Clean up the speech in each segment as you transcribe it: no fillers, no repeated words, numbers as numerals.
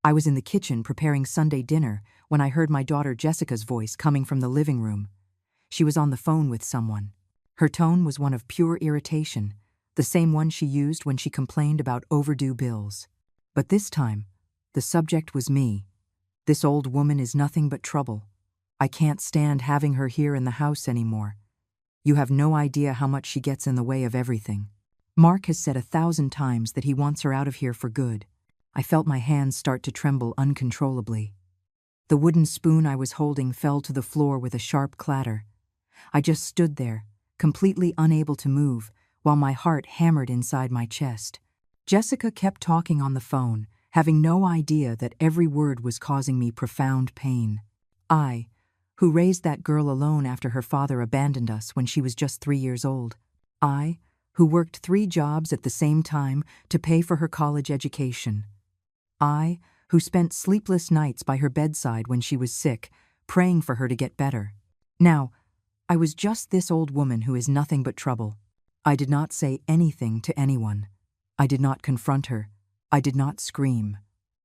I was in the kitchen preparing Sunday dinner when I heard my daughter Jessica's voice coming from the living room. She was on the phone with someone. Her tone was one of pure irritation, the same one she used when she complained about overdue bills. But this time, the subject was me. This old woman is nothing but trouble. I can't stand having her here in the house anymore. You have no idea how much she gets in the way of everything. Mark has said 1,000 times that he wants her out of here for good. I felt my hands start to tremble uncontrollably. The wooden spoon I was holding fell to the floor with a sharp clatter. I just stood there, completely unable to move, while my heart hammered inside my chest. Jessica kept talking on the phone, having no idea that every word was causing me profound pain. I, who raised that girl alone after her father abandoned us when she was just 3 years old. I, who worked 3 jobs at the same time to pay for her college education. I, who spent sleepless nights by her bedside when she was sick, praying for her to get better. Now, I was just this old woman who is nothing but trouble. I did not say anything to anyone. I did not confront her. I did not scream.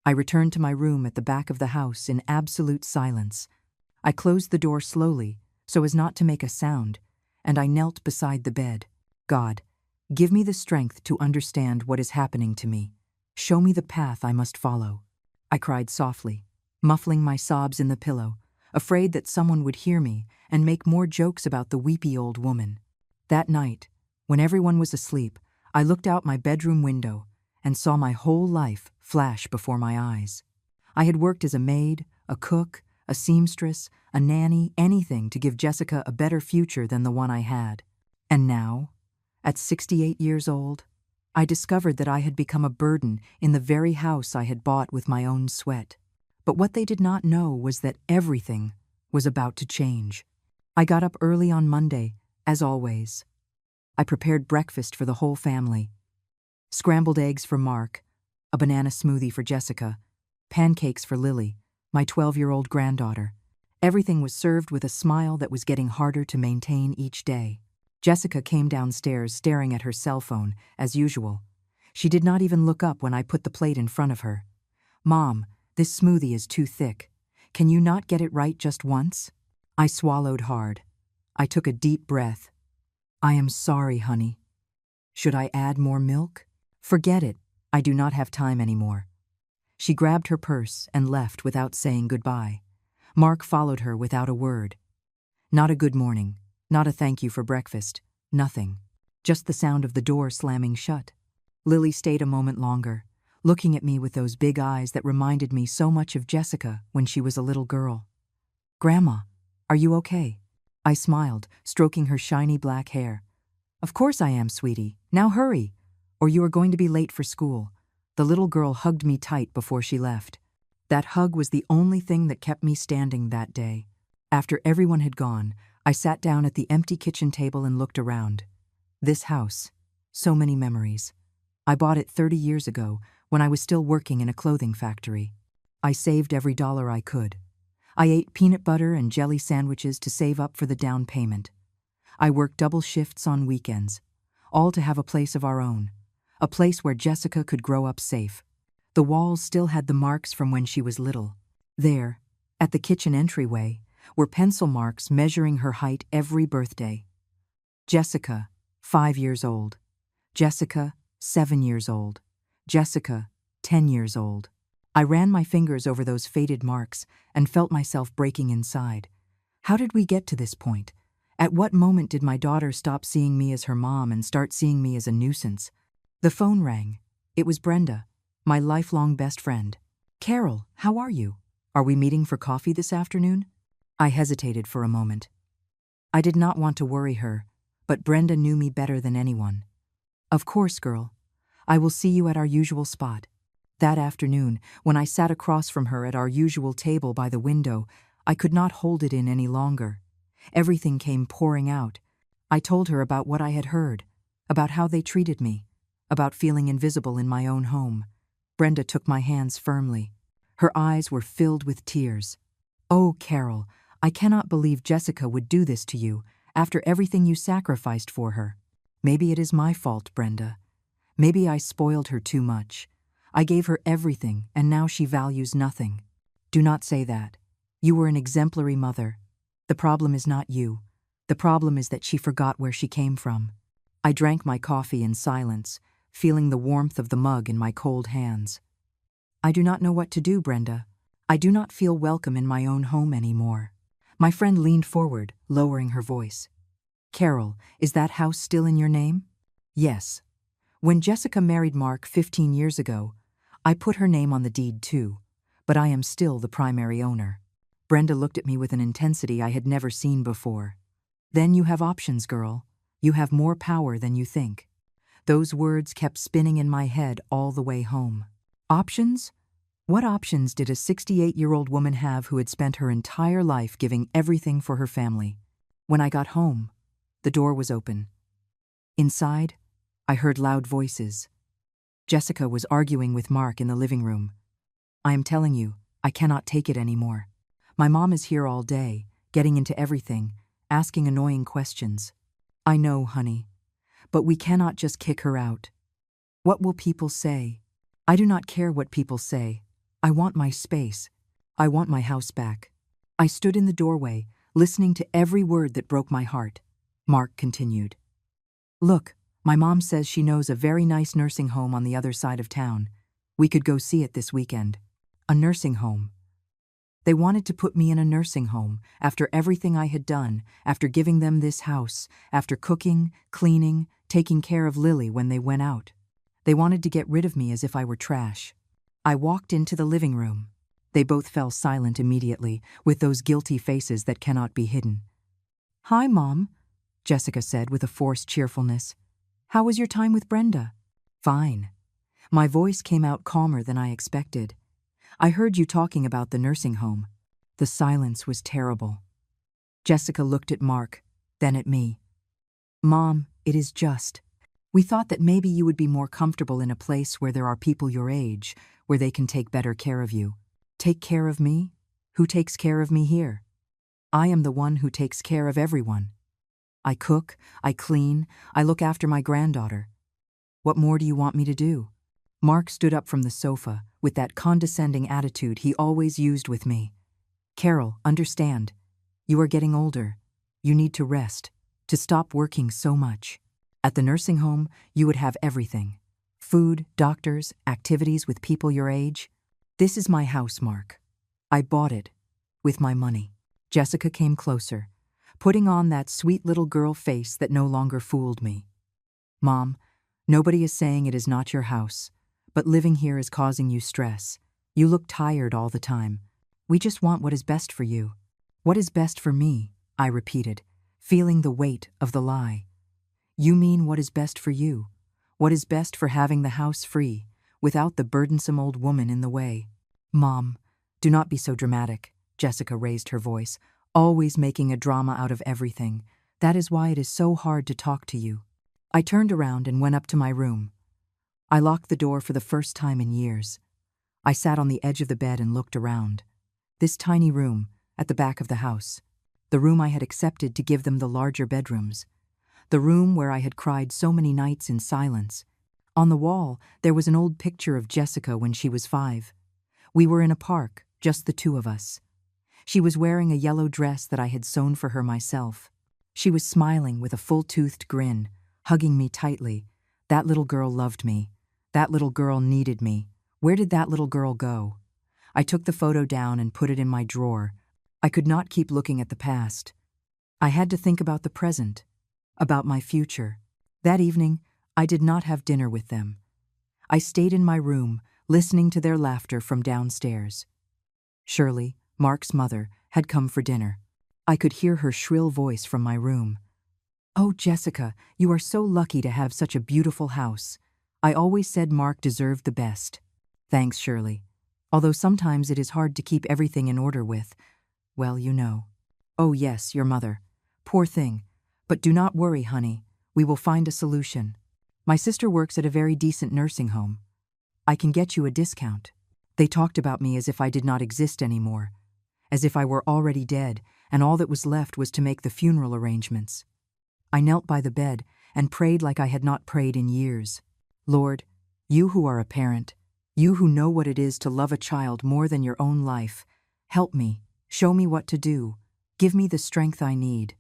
I returned to my room at the back of the house in absolute silence. I closed the door slowly, so as not to make a sound, and I knelt beside the bed. God, give me the strength to understand what is happening to me. Show me the path I must follow. I cried softly, muffling my sobs in the pillow, afraid that someone would hear me and make more jokes about the weepy old woman. That night, when everyone was asleep, I looked out my bedroom window and saw my whole life flash before my eyes. I had worked as a maid, a cook, a seamstress, a nanny, anything to give Jessica a better future than the one I had. And now, at 68 years old, I discovered that I had become a burden in the very house I had bought with my own sweat. But what they did not know was that everything was about to change. I got up early on Monday, as always. I prepared breakfast for the whole family. Scrambled eggs for Mark, a banana smoothie for Jessica, pancakes for Lily, my 12-year-old granddaughter. Everything was served with a smile that was getting harder to maintain each day. Jessica came downstairs staring at her cell phone, as usual. She did not even look up when I put the plate in front of her. "Mom, this smoothie is too thick. Can you not get it right just once?" I swallowed hard. I took a deep breath. "I am sorry, honey. Should I add more milk?" "Forget it. I do not have time anymore." She grabbed her purse and left without saying goodbye. Mark followed her without a word. Not a good morning. Not a thank you for breakfast. Nothing. Just the sound of the door slamming shut. Lily stayed a moment longer, looking at me with those big eyes that reminded me so much of Jessica when she was a little girl. "Grandma, are you okay?" I smiled, stroking her shiny black hair. "Of course I am, sweetie. Now hurry, or you are going to be late for school." The little girl hugged me tight before she left. That hug was the only thing that kept me standing that day. After everyone had gone, I sat down at the empty kitchen table and looked around. This house, so many memories. I bought it 30 years ago when I was still working in a clothing factory. I saved every dollar I could. I ate peanut butter and jelly sandwiches to save up for the down payment. I worked double shifts on weekends, all to have a place of our own, a place where Jessica could grow up safe. The walls still had the marks from when she was little. There, at the kitchen entryway, were pencil marks measuring her height every birthday. Jessica, 5 years old. Jessica, 7 years old. Jessica, 10 years old. I ran my fingers over those faded marks and felt myself breaking inside. How did we get to this point? At what moment did my daughter stop seeing me as her mom and start seeing me as a nuisance? The phone rang. It was Brenda, my lifelong best friend. "Carol, how are you? Are we meeting for coffee this afternoon?" I hesitated for a moment. I did not want to worry her, but Brenda knew me better than anyone. "Of course, girl. I will see you at our usual spot." That afternoon, when I sat across from her at our usual table by the window, I could not hold it in any longer. Everything came pouring out. I told her about what I had heard, about how they treated me, about feeling invisible in my own home. Brenda took my hands firmly. Her eyes were filled with tears. "Oh, Carol, I cannot believe Jessica would do this to you after everything you sacrificed for her. Maybe it is my fault, Brenda. Maybe I spoiled her too much. I gave her everything, and now she values nothing. Do not say that. You were an exemplary mother. The problem is not you. The problem is that she forgot where she came from. I drank my coffee in silence, feeling the warmth of the mug in my cold hands. I do not know what to do, Brenda. I do not feel welcome in my own home anymore. My friend leaned forward, lowering her voice. Carol, is that house still in your name? Yes. When Jessica married Mark 15 years ago, I put her name on the deed too, but I am still the primary owner. Brenda looked at me with an intensity I had never seen before. Then you have options, girl. You have more power than you think. Those words kept spinning in my head all the way home. Options? What options did a 68-year-old woman have who had spent her entire life giving everything for her family? When I got home, the door was open. Inside, I heard loud voices. Jessica was arguing with Mark in the living room. I am telling you, I cannot take it anymore. My mom is here all day, getting into everything, asking annoying questions. I know, honey, but we cannot just kick her out. What will people say? I do not care what people say. I want my space. I want my house back. I stood in the doorway, listening to every word that broke my heart. Mark continued. Look, my mom says she knows a very nice nursing home on the other side of town. We could go see it this weekend. A nursing home. They wanted to put me in a nursing home after everything I had done, after giving them this house, after cooking, cleaning, taking care of Lily when they went out. They wanted to get rid of me as if I were trash. I walked into the living room. They both fell silent immediately, with those guilty faces that cannot be hidden. Hi, Mom, Jessica said with a forced cheerfulness. How was your time with Brenda? Fine. My voice came out calmer than I expected. I heard you talking about the nursing home. The silence was terrible. Jessica looked at Mark, then at me. Mom, it is just. We thought that maybe you would be more comfortable in a place where there are people your age, where they can take better care of you. Take care of me? Who takes care of me here? I am the one who takes care of everyone. I cook, I clean, I look after my granddaughter. What more do you want me to do? Mark stood up from the sofa with that condescending attitude he always used with me. Carol, understand. You are getting older. You need to rest, to stop working so much. At the nursing home, you would have everything. Food, doctors, activities with people your age. This is my house, Mark. I bought it with my money. Jessica came closer, putting on that sweet little girl face that no longer fooled me. Mom, nobody is saying it is not your house, but living here is causing you stress. You look tired all the time. We just want what is best for you. What is best for me? I repeated, feeling the weight of the lie. You mean what is best for you? What is best for having the house free, without the burdensome old woman in the way? Mom, do not be so dramatic, Jessica raised her voice, always making a drama out of everything. That is why it is so hard to talk to you. I turned around and went up to my room. I locked the door for the first time in years. I sat on the edge of the bed and looked around. This tiny room, at the back of the house. The room I had accepted to give them the larger bedrooms. The room where I had cried so many nights in silence. On the wall, there was an old picture of Jessica when she was 5. We were in a park, just the two of us. She was wearing a yellow dress that I had sewn for her myself. She was smiling with a full-toothed grin, hugging me tightly. That little girl loved me. That little girl needed me. Where did that little girl go? I took the photo down and put it in my drawer. I could not keep looking at the past. I had to think about the present, about my future. That evening, I did not have dinner with them. I stayed in my room, listening to their laughter from downstairs. Shirley, Mark's mother, had come for dinner. I could hear her shrill voice from my room. Oh, Jessica, you are so lucky to have such a beautiful house. I always said Mark deserved the best. Thanks, Shirley. Although sometimes it is hard to keep everything in order with, well, you know. Oh yes, your mother. Poor thing. But do not worry, honey. We will find a solution. My sister works at a very decent nursing home. I can get you a discount. They talked about me as if I did not exist anymore, as if I were already dead, and all that was left was to make the funeral arrangements. I knelt by the bed and prayed like I had not prayed in years. Lord, you who are a parent, You who know what it is to love a child more than your own life, help me, show me what to do, give me the strength I need."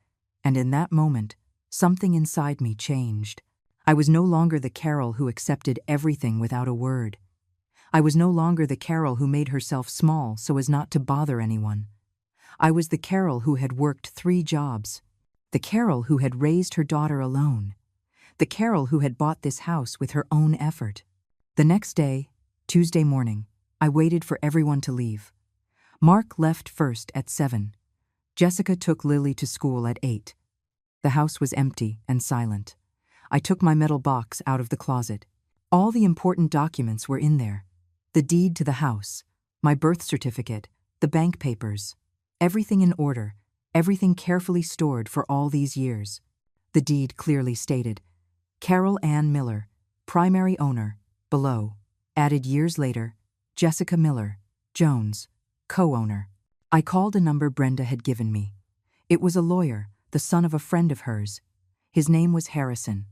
And in that moment, something inside me changed. I was no longer the Carol who accepted everything without a word. I was no longer the Carol who made herself small so as not to bother anyone. I was the Carol who had worked 3 jobs, the Carol who had raised her daughter alone, the Carol who had bought this house with her own effort. The next day, Tuesday morning, I waited for everyone to leave. Mark left first at 7. Jessica took Lily to school at 8. The house was empty and silent. I took my metal box out of the closet. All the important documents were in there. The deed to the house, my birth certificate, the bank papers. Everything in order, everything carefully stored for all these years. The deed clearly stated, Carol Ann Miller, primary owner, below. Added years later, Jessica Miller, Jones, co-owner. I called a number Brenda had given me. It was a lawyer, the son of a friend of hers. His name was Harrison.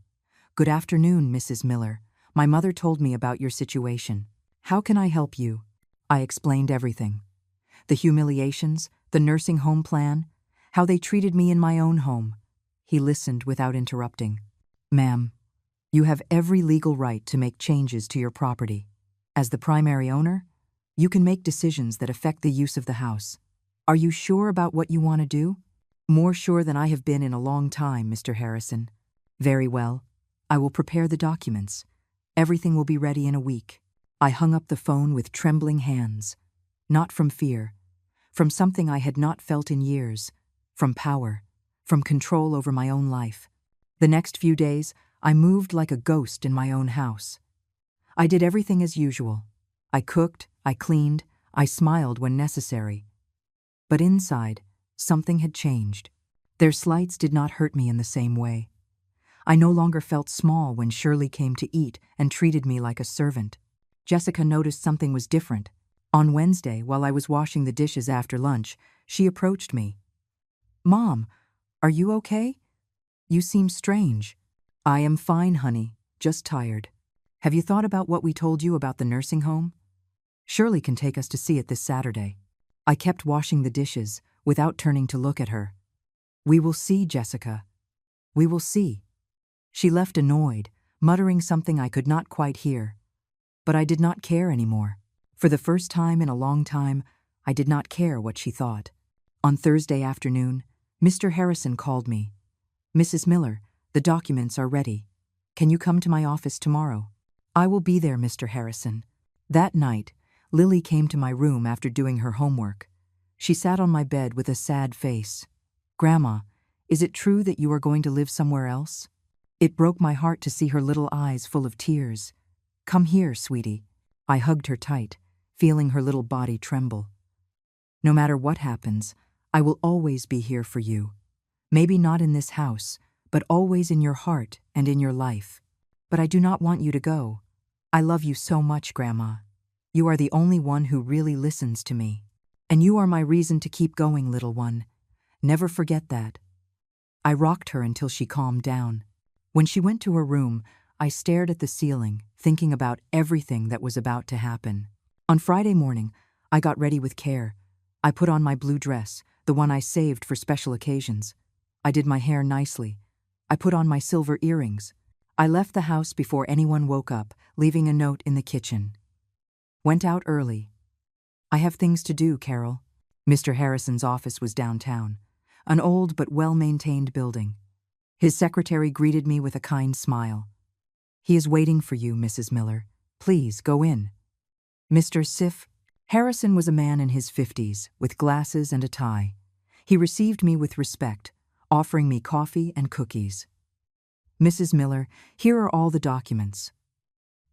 "Good afternoon, Mrs. Miller. My mother told me about your situation. How can I help you?" I explained everything. The humiliations, the nursing home plan, how they treated me in my own home. He listened without interrupting. "Ma'am, you have every legal right to make changes to your property. As the primary owner, you can make decisions that affect the use of the house. Are you sure about what you want to do?" "More sure than I have been in a long time, Mr. Harrison." "Very well. I will prepare the documents. Everything will be ready in a week." I hung up the phone with trembling hands. Not from fear, from something I had not felt in years, from power, from control over my own life. The next few days, I moved like a ghost in my own house. I did everything as usual. I cooked, I cleaned, I smiled when necessary. But inside, something had changed. Their slights did not hurt me in the same way. I no longer felt small when Shirley came to eat and treated me like a servant. Jessica noticed something was different. On Wednesday, while I was washing the dishes after lunch, she approached me. "Mom, are you okay? You seem strange." "I am fine, honey, just tired. Have you thought about what we told you about the nursing home? Shirley can take us to see it this Saturday." I kept washing the dishes without turning to look at her. "We will see, Jessica. We will see." She left annoyed, muttering something I could not quite hear. But I did not care anymore. For the first time in a long time, I did not care what she thought. On Thursday afternoon, Mr. Harrison called me. "Mrs. Miller, the documents are ready. Can you come to my office tomorrow?" "I will be there, Mr. Harrison." That night, Lily came to my room after doing her homework. She sat on my bed with a sad face. "Grandma, is it true that you are going to live somewhere else?" It broke my heart to see her little eyes full of tears. "Come here, sweetie." I hugged her tight, feeling her little body tremble. "No matter what happens, I will always be here for you. Maybe not in this house, but always in your heart and in your life. But I do not want you to go. I love you so much, Grandma. You are the only one who really listens to me. And you are my reason to keep going, little one. Never forget that." I rocked her until she calmed down. When she went to her room, I stared at the ceiling, thinking about everything that was about to happen. On Friday morning, I got ready with care. I put on my blue dress, the one I saved for special occasions. I did my hair nicely. I put on my silver earrings. I left the house before anyone woke up, leaving a note in the kitchen. Went out early. "I have things to do, Carol." Mr. Harrison's office was downtown, an old but well-maintained building. His secretary greeted me with a kind smile. "He is waiting for you, Mrs. Miller. Please go in." Mr. Sif Harrison was a man in his 50s, with glasses and a tie. He received me with respect, offering me coffee and cookies. "Mrs. Miller, here are all the documents."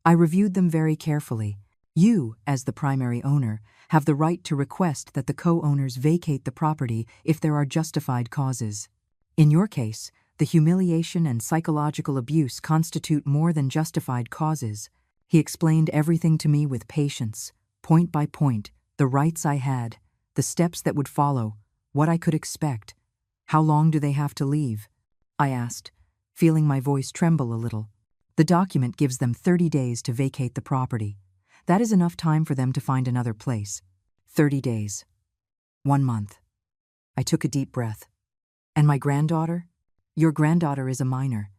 I reviewed them very carefully. You, as the primary owner, have the right to request that the co-owners vacate the property if there are justified causes. In your case, the humiliation and psychological abuse constitute more than justified causes. He explained everything to me with patience, point by point, the rights I had, the steps that would follow, what I could expect. "How long do they have to leave?" I asked, feeling my voice tremble a little. "The document gives them 30 days to vacate the property. That is enough time for them to find another place. 30 days. 1 month. I took a deep breath. And my granddaughter? Your granddaughter is a minor.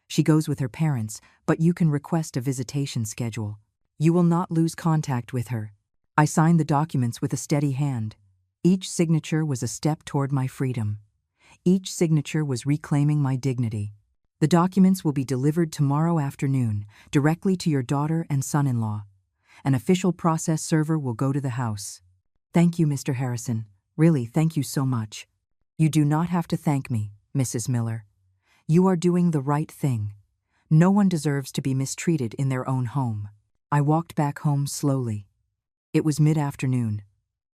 She goes with her parents, but you can request a visitation schedule. You will not lose contact with her. I signed the documents with a steady hand. Each signature was a step toward my freedom. Each signature was reclaiming my dignity. The documents will be delivered tomorrow afternoon, directly to your daughter and son-in-law. An official process server will go to the house. Thank you, Mr. Harrison. Really, thank you so much. You do not have to thank me, Mrs. Miller. You are doing the right thing. No one deserves to be mistreated in their own home. I walked back home slowly. It was mid-afternoon.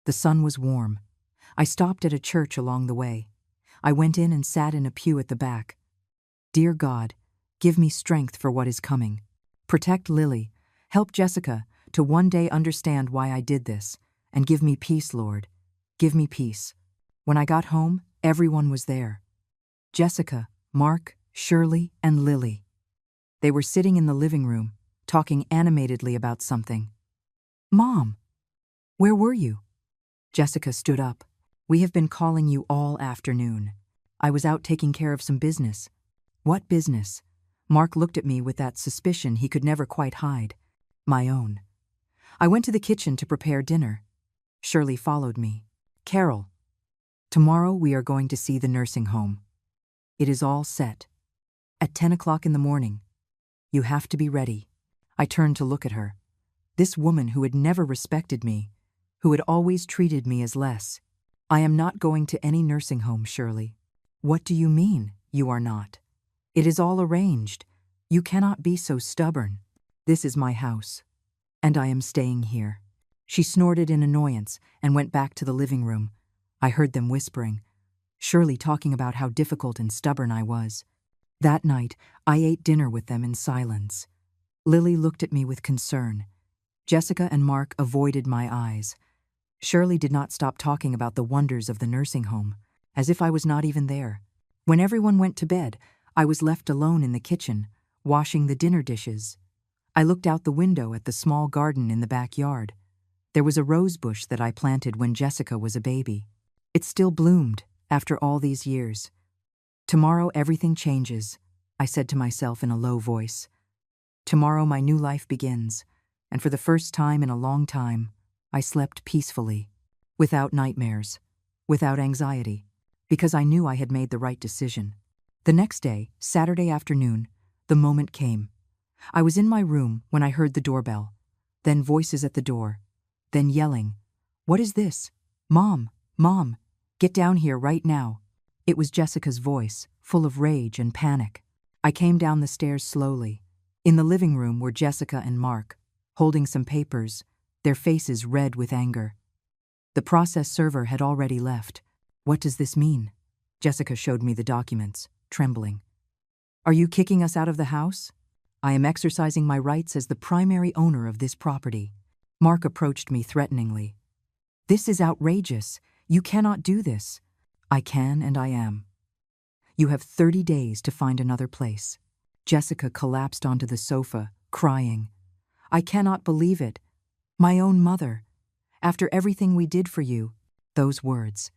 The sun was warm. I stopped at a church along the way. I went in and sat in a pew at the back. Dear God, give me strength for what is coming. Protect Lily. Help Jessica to one day understand why I did this. And give me peace, Lord. Give me peace. When I got home, everyone was there. Jessica, Mark, Shirley, and Lily. They were sitting in the living room, talking animatedly about something. Mom, where were you? Jessica stood up. We have been calling you all afternoon. I was out taking care of some business. What business? Mark looked at me with that suspicion he could never quite hide. My own. I went to the kitchen to prepare dinner. Shirley followed me. Carol, tomorrow we are going to see the nursing home. It is all set. At 10 o'clock in the morning. You have to be ready. I turned to look at her. This woman who had never respected me, who had always treated me as less. I am not going to any nursing home, Shirley. What do you mean, you are not? It is all arranged. You cannot be so stubborn. This is my house. And I am staying here. She snorted in annoyance and went back to the living room. I heard them whispering. Shirley talking about how difficult and stubborn I was. That night, I ate dinner with them in silence. Lily looked at me with concern. Jessica and Mark avoided my eyes. Shirley did not stop talking about the wonders of the nursing home, as if I was not even there. When everyone went to bed, I was left alone in the kitchen, washing the dinner dishes. I looked out the window at the small garden in the backyard. There was a rose bush that I planted when Jessica was a baby. It still bloomed after all these years. Tomorrow everything changes, I said to myself in a low voice. Tomorrow my new life begins, and for the first time in a long time, I slept peacefully, without nightmares, without anxiety, because I knew I had made the right decision. The next day, Saturday afternoon, the moment came. I was in my room when I heard the doorbell, then voices at the door, then yelling, "What is this? Mom, Mom, get down here right now." It was Jessica's voice, full of rage and panic. I came down the stairs slowly. In the living room were Jessica and Mark, holding some papers, their faces red with anger. The process server had already left. What does this mean? Jessica showed me the documents, trembling. Are you kicking us out of the house? I am exercising my rights as the primary owner of this property. Mark approached me threateningly. This is outrageous. You cannot do this. I can and I am. You have 30 days to find another place. Jessica collapsed onto the sofa, crying. I cannot believe it. My own mother. After everything we did for you. Those words.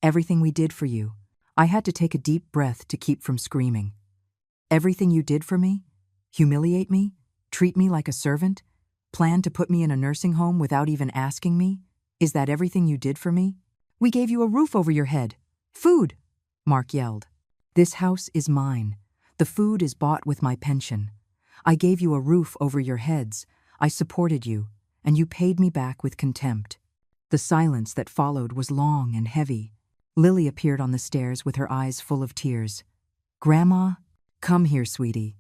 Everything we did for you. I had to take a deep breath to keep from screaming. Everything you did for me? Humiliate me? Treat me like a servant? Plan to put me in a nursing home without even asking me? Is that everything you did for me? We gave you a roof over your head. Food, Mark yelled. This house is mine. The food is bought with my pension. I gave you a roof over your heads. I supported you, and you paid me back with contempt. The silence that followed was long and heavy. Lily appeared on the stairs with her eyes full of tears. Grandma, come here, sweetie.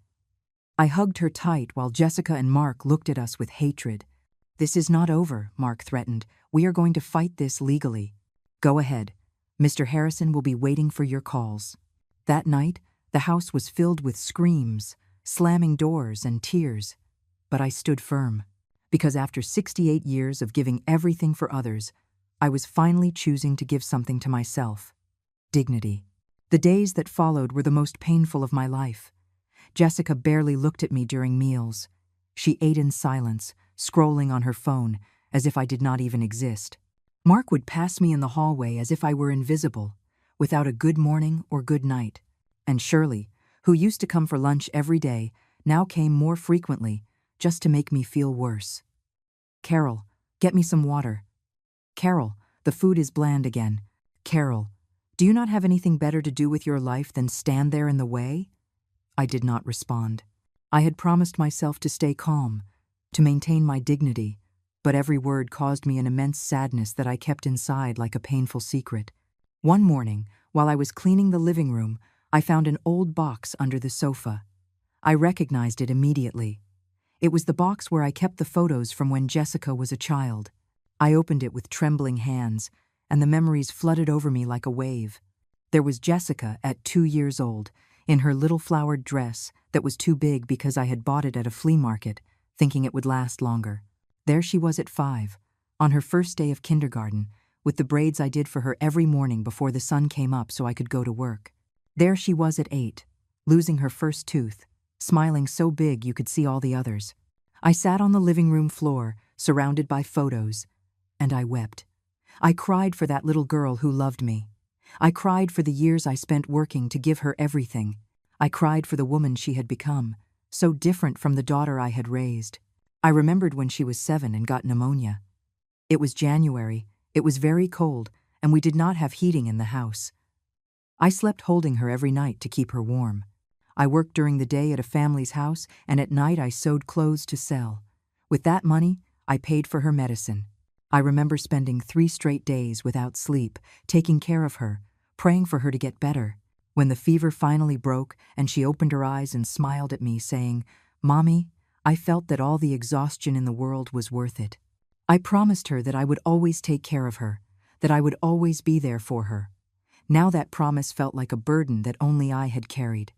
I hugged her tight while Jessica and Mark looked at us with hatred. This is not over, Mark threatened. We are going to fight this legally. Go ahead. Mr. Harrison will be waiting for your calls. That night, the house was filled with screams, slamming doors, and tears. But I stood firm, because after 68 years of giving everything for others, I was finally choosing to give something to myself. Dignity. The days that followed were the most painful of my life. Jessica barely looked at me during meals. She ate in silence, scrolling on her phone, as if I did not even exist. Mark would pass me in the hallway as if I were invisible, without a good morning or good night. And Shirley, who used to come for lunch every day, now came more frequently, just to make me feel worse. Carol, get me some water. Carol, the food is bland again. Carol, do you not have anything better to do with your life than stand there in the way? I did not respond. I had promised myself to stay calm, to maintain my dignity, but every word caused me an immense sadness that I kept inside like a painful secret. One morning, while I was cleaning the living room, I found an old box under the sofa. I recognized it immediately. It was the box where I kept the photos from when Jessica was a child. I opened it with trembling hands, and the memories flooded over me like a wave. There was Jessica at 2 years old, in her little flowered dress that was too big because I had bought it at a flea market, thinking it would last longer. There she was at 5, on her first day of kindergarten, with the braids I did for her every morning before the sun came up so I could go to work. There she was at 8, losing her first tooth, smiling so big you could see all the others. I sat on the living room floor, surrounded by photos, and I wept. I cried for that little girl who loved me. I cried for the years I spent working to give her everything. I cried for the woman she had become, so different from the daughter I had raised. I remembered when she was 7 and got pneumonia. It was January, it was very cold, and we did not have heating in the house. I slept holding her every night to keep her warm. I worked during the day at a family's house, and at night I sewed clothes to sell. With that money, I paid for her medicine. I remember spending 3 straight days without sleep, taking care of her, praying for her to get better. When the fever finally broke and she opened her eyes and smiled at me, saying, "Mommy," I felt that all the exhaustion in the world was worth it. I promised her that I would always take care of her, that I would always be there for her. Now that promise felt like a burden that only I had carried.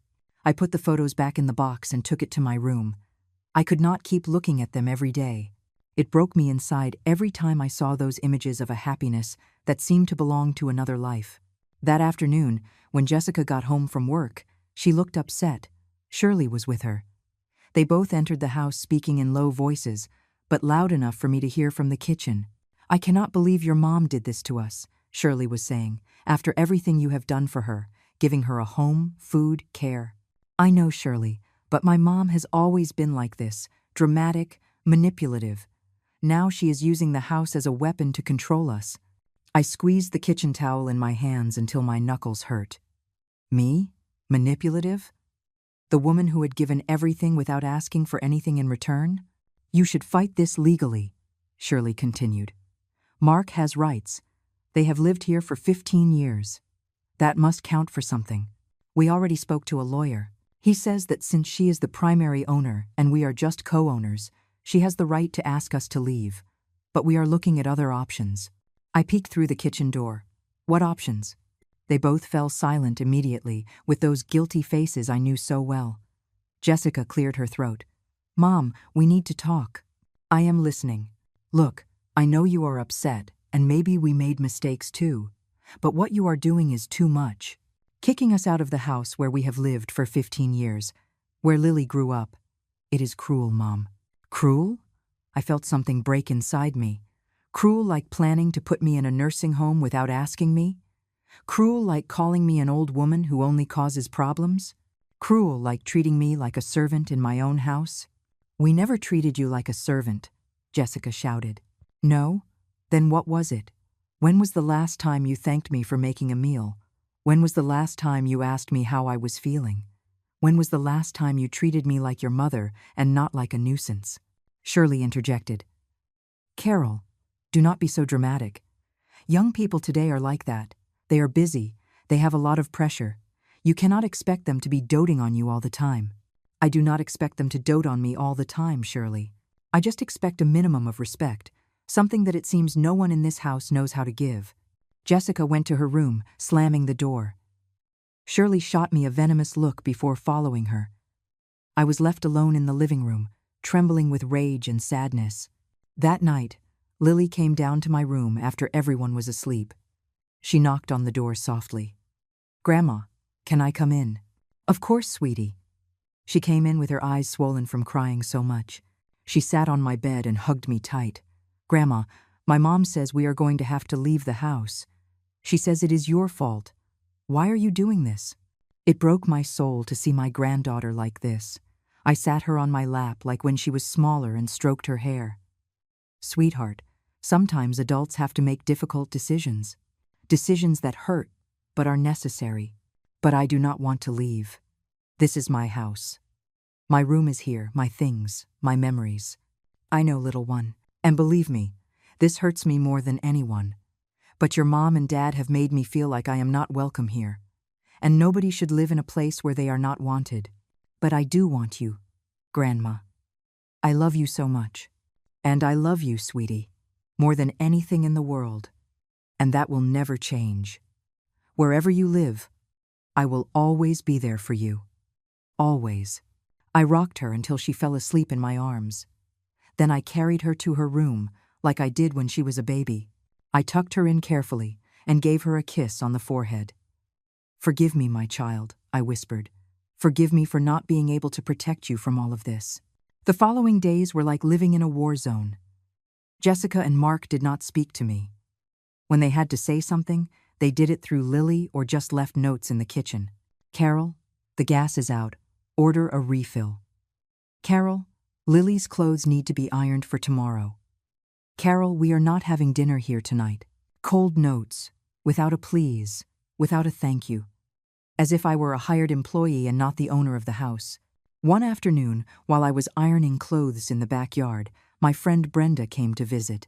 I put the photos back in the box and took it to my room. I could not keep looking at them every day. It broke me inside every time I saw those images of a happiness that seemed to belong to another life. That afternoon, when Jessica got home from work, she looked upset. Shirley was with her. They both entered the house speaking in low voices, but loud enough for me to hear from the kitchen. "I cannot believe your mom did this to us," Shirley was saying, "after everything you have done for her, giving her a home, food, care." "I know, Shirley, but my mom has always been like this, dramatic, manipulative. Now she is using the house as a weapon to control us." I squeezed the kitchen towel in my hands until my knuckles hurt. Me? Manipulative? The woman who had given everything without asking for anything in return? "You should fight this legally," Shirley continued. "Mark has rights. They have lived here for 15 years. That must count for something. We already spoke to a lawyer. He says that since she is the primary owner and we are just co-owners, she has the right to ask us to leave. But we are looking at other options." I peeked through the kitchen door. "What options?" They both fell silent immediately, with those guilty faces I knew so well. Jessica cleared her throat. "Mom, we need to talk." "I am listening. Look, I know you are upset, and maybe we made mistakes too. But what you are doing is too much. Kicking us out of the house where we have lived for 15 years, where Lily grew up. It is cruel, Mom." "Cruel?" I felt something break inside me. Cruel like planning to put me in a nursing home without asking me? Cruel like calling me an old woman who only causes problems? Cruel like treating me like a servant in my own house? "We never treated you like a servant," Jessica shouted. "No? Then what was it? When was the last time you thanked me for making a meal? When was the last time you asked me how I was feeling? When was the last time you treated me like your mother and not like a nuisance?" Shirley interjected. "Carol, do not be so dramatic. Young people today are like that. They are busy. They have a lot of pressure. You cannot expect them to be doting on you all the time." "I do not expect them to dote on me all the time, Shirley. I just expect a minimum of respect, something that it seems no one in this house knows how to give." Jessica went to her room, slamming the door. Shirley shot me a venomous look before following her. I was left alone in the living room, trembling with rage and sadness. That night, Lily came down to my room after everyone was asleep. She knocked on the door softly. "Grandma, can I come in?" "Of course, sweetie." She came in with her eyes swollen from crying so much. She sat on my bed and hugged me tight. "Grandma, my mom says we are going to have to leave the house. She says it is your fault. Why are you doing this?" It broke my soul to see my granddaughter like this. I sat her on my lap like when she was smaller and stroked her hair. "Sweetheart, sometimes adults have to make difficult decisions. Decisions that hurt, but are necessary. But I do not want to leave. This is my house. My room is here, my things, my memories. I know, little one, and believe me, this hurts me more than anyone. But your mom and dad have made me feel like I am not welcome here. And nobody should live in a place where they are not wanted. But I do want you, Grandma. I love you so much. And I love you, sweetie, more than anything in the world. And that will never change. Wherever you live, I will always be there for you. Always." I rocked her until she fell asleep in my arms. Then I carried her to her room, like I did when she was a baby. I tucked her in carefully and gave her a kiss on the forehead. "Forgive me, my child," I whispered. "Forgive me for not being able to protect you from all of this." The following days were like living in a war zone. Jessica and Mark did not speak to me. When they had to say something, they did it through Lily or just left notes in the kitchen. "Carol, the gas is out. Order a refill." "Carol, Lily's clothes need to be ironed for tomorrow." "Carol, we are not having dinner here tonight." Cold notes, without a please, without a thank you. As if I were a hired employee and not the owner of the house. One afternoon, while I was ironing clothes in the backyard, my friend Brenda came to visit.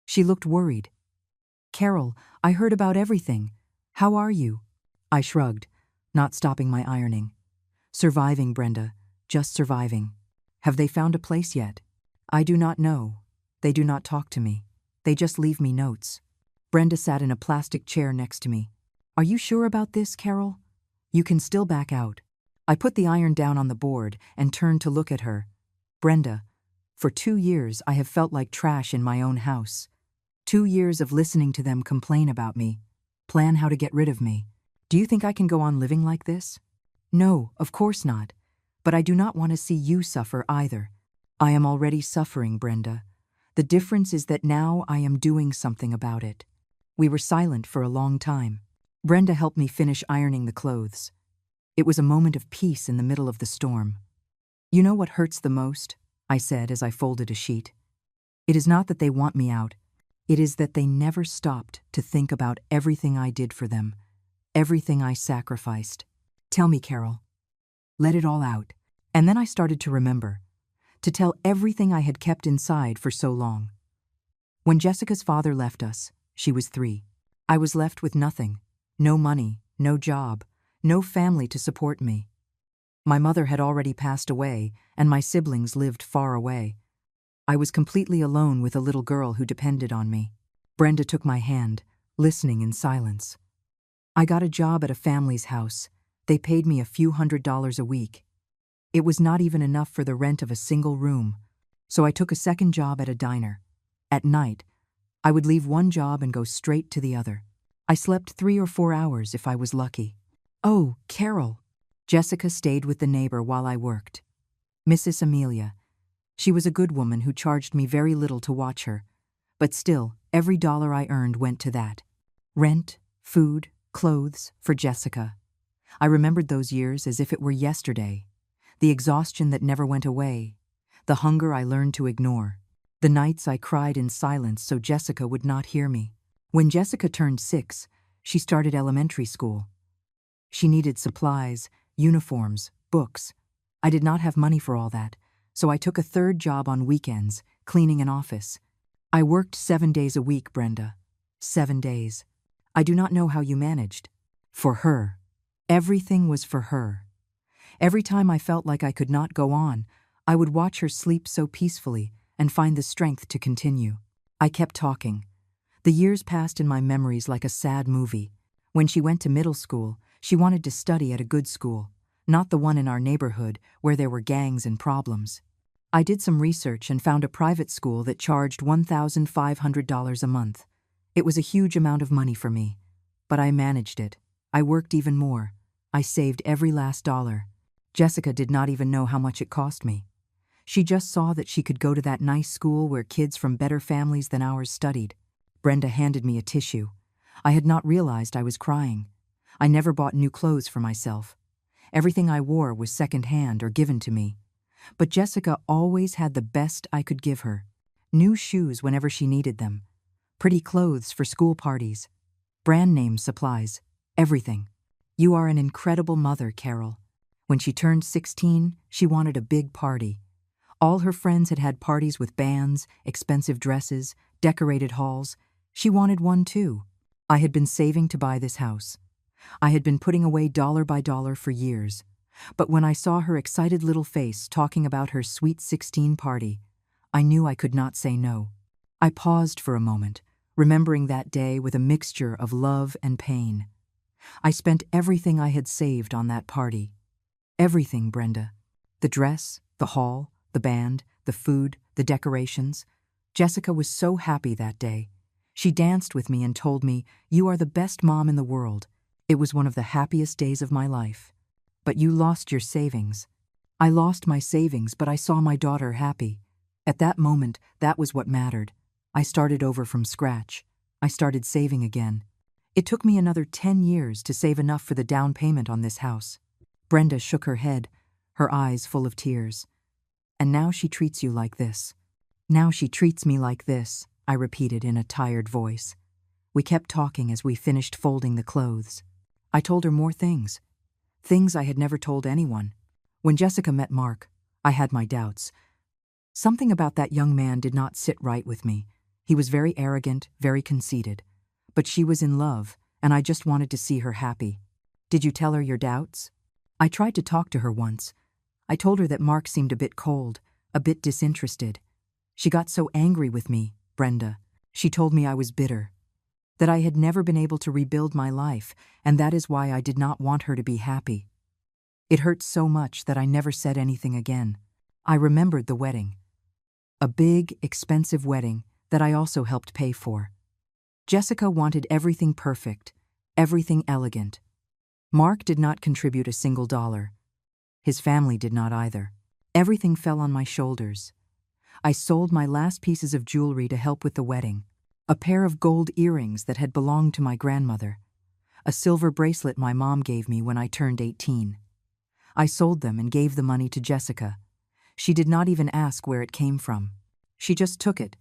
She looked worried. "Carol, I heard about everything. How are you?" I shrugged, not stopping my ironing. "Surviving, Brenda, just surviving. Have they found a place yet?" "I do not know. They do not talk to me. They just leave me notes." Brenda sat in a plastic chair next to me. "Are you sure about this, Carol? You can still back out." I put the iron down on the board and turned to look at her. "Brenda, for 2 years I have felt like trash in my own house. 2 years of listening to them complain about me, plan how to get rid of me. Do you think I can go on living like this?" "No, of course not. But I do not want to see you suffer either. I am already suffering, Brenda. The difference is that now I am doing something about it." We were silent for a long time. Brenda helped me finish ironing the clothes. It was a moment of peace in the middle of the storm. "You know what hurts the most?" I said as I folded a sheet. "It is not that they want me out. It is that they never stopped to think about everything I did for them, everything I sacrificed. Tell me, Carol. Let it all out." And then I started to remember, to tell everything I had kept inside for so long. When Jessica's father left us, she was 3. I was left with nothing. No money, no job, no family to support me. My mother had already passed away, and my siblings lived far away. I was completely alone with a little girl who depended on me. Brenda took my hand, listening in silence. "I got a job at a family's house. They paid me a few $100s a week. It was not even enough for the rent of a single room, so I took a second job at a diner. At night, I would leave one job and go straight to the other. I slept 3 or 4 hours if I was lucky." "Oh, Carol." Jessica stayed with the neighbor while I worked. Mrs. Amelia. She was a good woman who charged me very little to watch her, but still, every dollar I earned went to that. Rent, food, clothes, for Jessica. I remembered those years as if it were yesterday. The exhaustion that never went away. The hunger I learned to ignore. The nights I cried in silence so Jessica would not hear me. When Jessica turned 6, she started elementary school. She needed supplies, uniforms, books. I did not have money for all that, so I took a third job on weekends, cleaning an office. I worked 7 days a week, Brenda. 7 days. I do not know how you managed. For her. Everything was for her. Every time I felt like I could not go on, I would watch her sleep so peacefully and find the strength to continue. I kept talking. The years passed in my memories like a sad movie. When she went to middle school, she wanted to study at a good school, not the one in our neighborhood where there were gangs and problems. I did some research and found a private school that charged $1,500 a month. It was a huge amount of money for me, but I managed it. I worked even more. I saved every last dollar. Jessica did not even know how much it cost me. She just saw that she could go to that nice school where kids from better families than ours studied. Brenda handed me a tissue. I had not realized I was crying. I never bought new clothes for myself. Everything I wore was second-hand or given to me. But Jessica always had the best I could give her. New shoes whenever she needed them. Pretty clothes for school parties. Brand name supplies. Everything. You are an incredible mother, Carol. When she turned 16, she wanted a big party. All her friends had had parties with bands, expensive dresses, decorated halls. She wanted one too. I had been saving to buy this house. I had been putting away dollar by dollar for years. But when I saw her excited little face talking about her sweet 16 party, I knew I could not say no. I paused for a moment, remembering that day with a mixture of love and pain. I spent everything I had saved on that party. Everything, Brenda. The dress, the hall, the band, the food, the decorations. Jessica was so happy that day. She danced with me and told me, "You are the best mom in the world." It was one of the happiest days of my life. But you lost your savings. I lost my savings, but I saw my daughter happy. At that moment, that was what mattered. I started over from scratch. I started saving again. It took me another 10 years to save enough for the down payment on this house. Brenda shook her head, her eyes full of tears. And now she treats you like this. Now she treats me like this, I repeated in a tired voice. We kept talking as we finished folding the clothes. I told her more things. Things I had never told anyone. When Jessica met Mark, I had my doubts. Something about that young man did not sit right with me. He was very arrogant, very conceited. But she was in love, and I just wanted to see her happy. Did you tell her your doubts? I tried to talk to her once. I told her that Mark seemed a bit cold, a bit disinterested. She got so angry with me, Brenda. She told me I was bitter, that I had never been able to rebuild my life, and that is why I did not want her to be happy. It hurt so much that I never said anything again. I remembered the wedding. A big, expensive wedding that I also helped pay for. Jessica wanted everything perfect, everything elegant. Mark did not contribute a single dollar. His family did not either. Everything fell on my shoulders. I sold my last pieces of jewelry to help with the wedding. A pair of gold earrings that had belonged to my grandmother. A silver bracelet my mom gave me when I turned 18. I sold them and gave the money to Jessica. She did not even ask where it came from. She just took it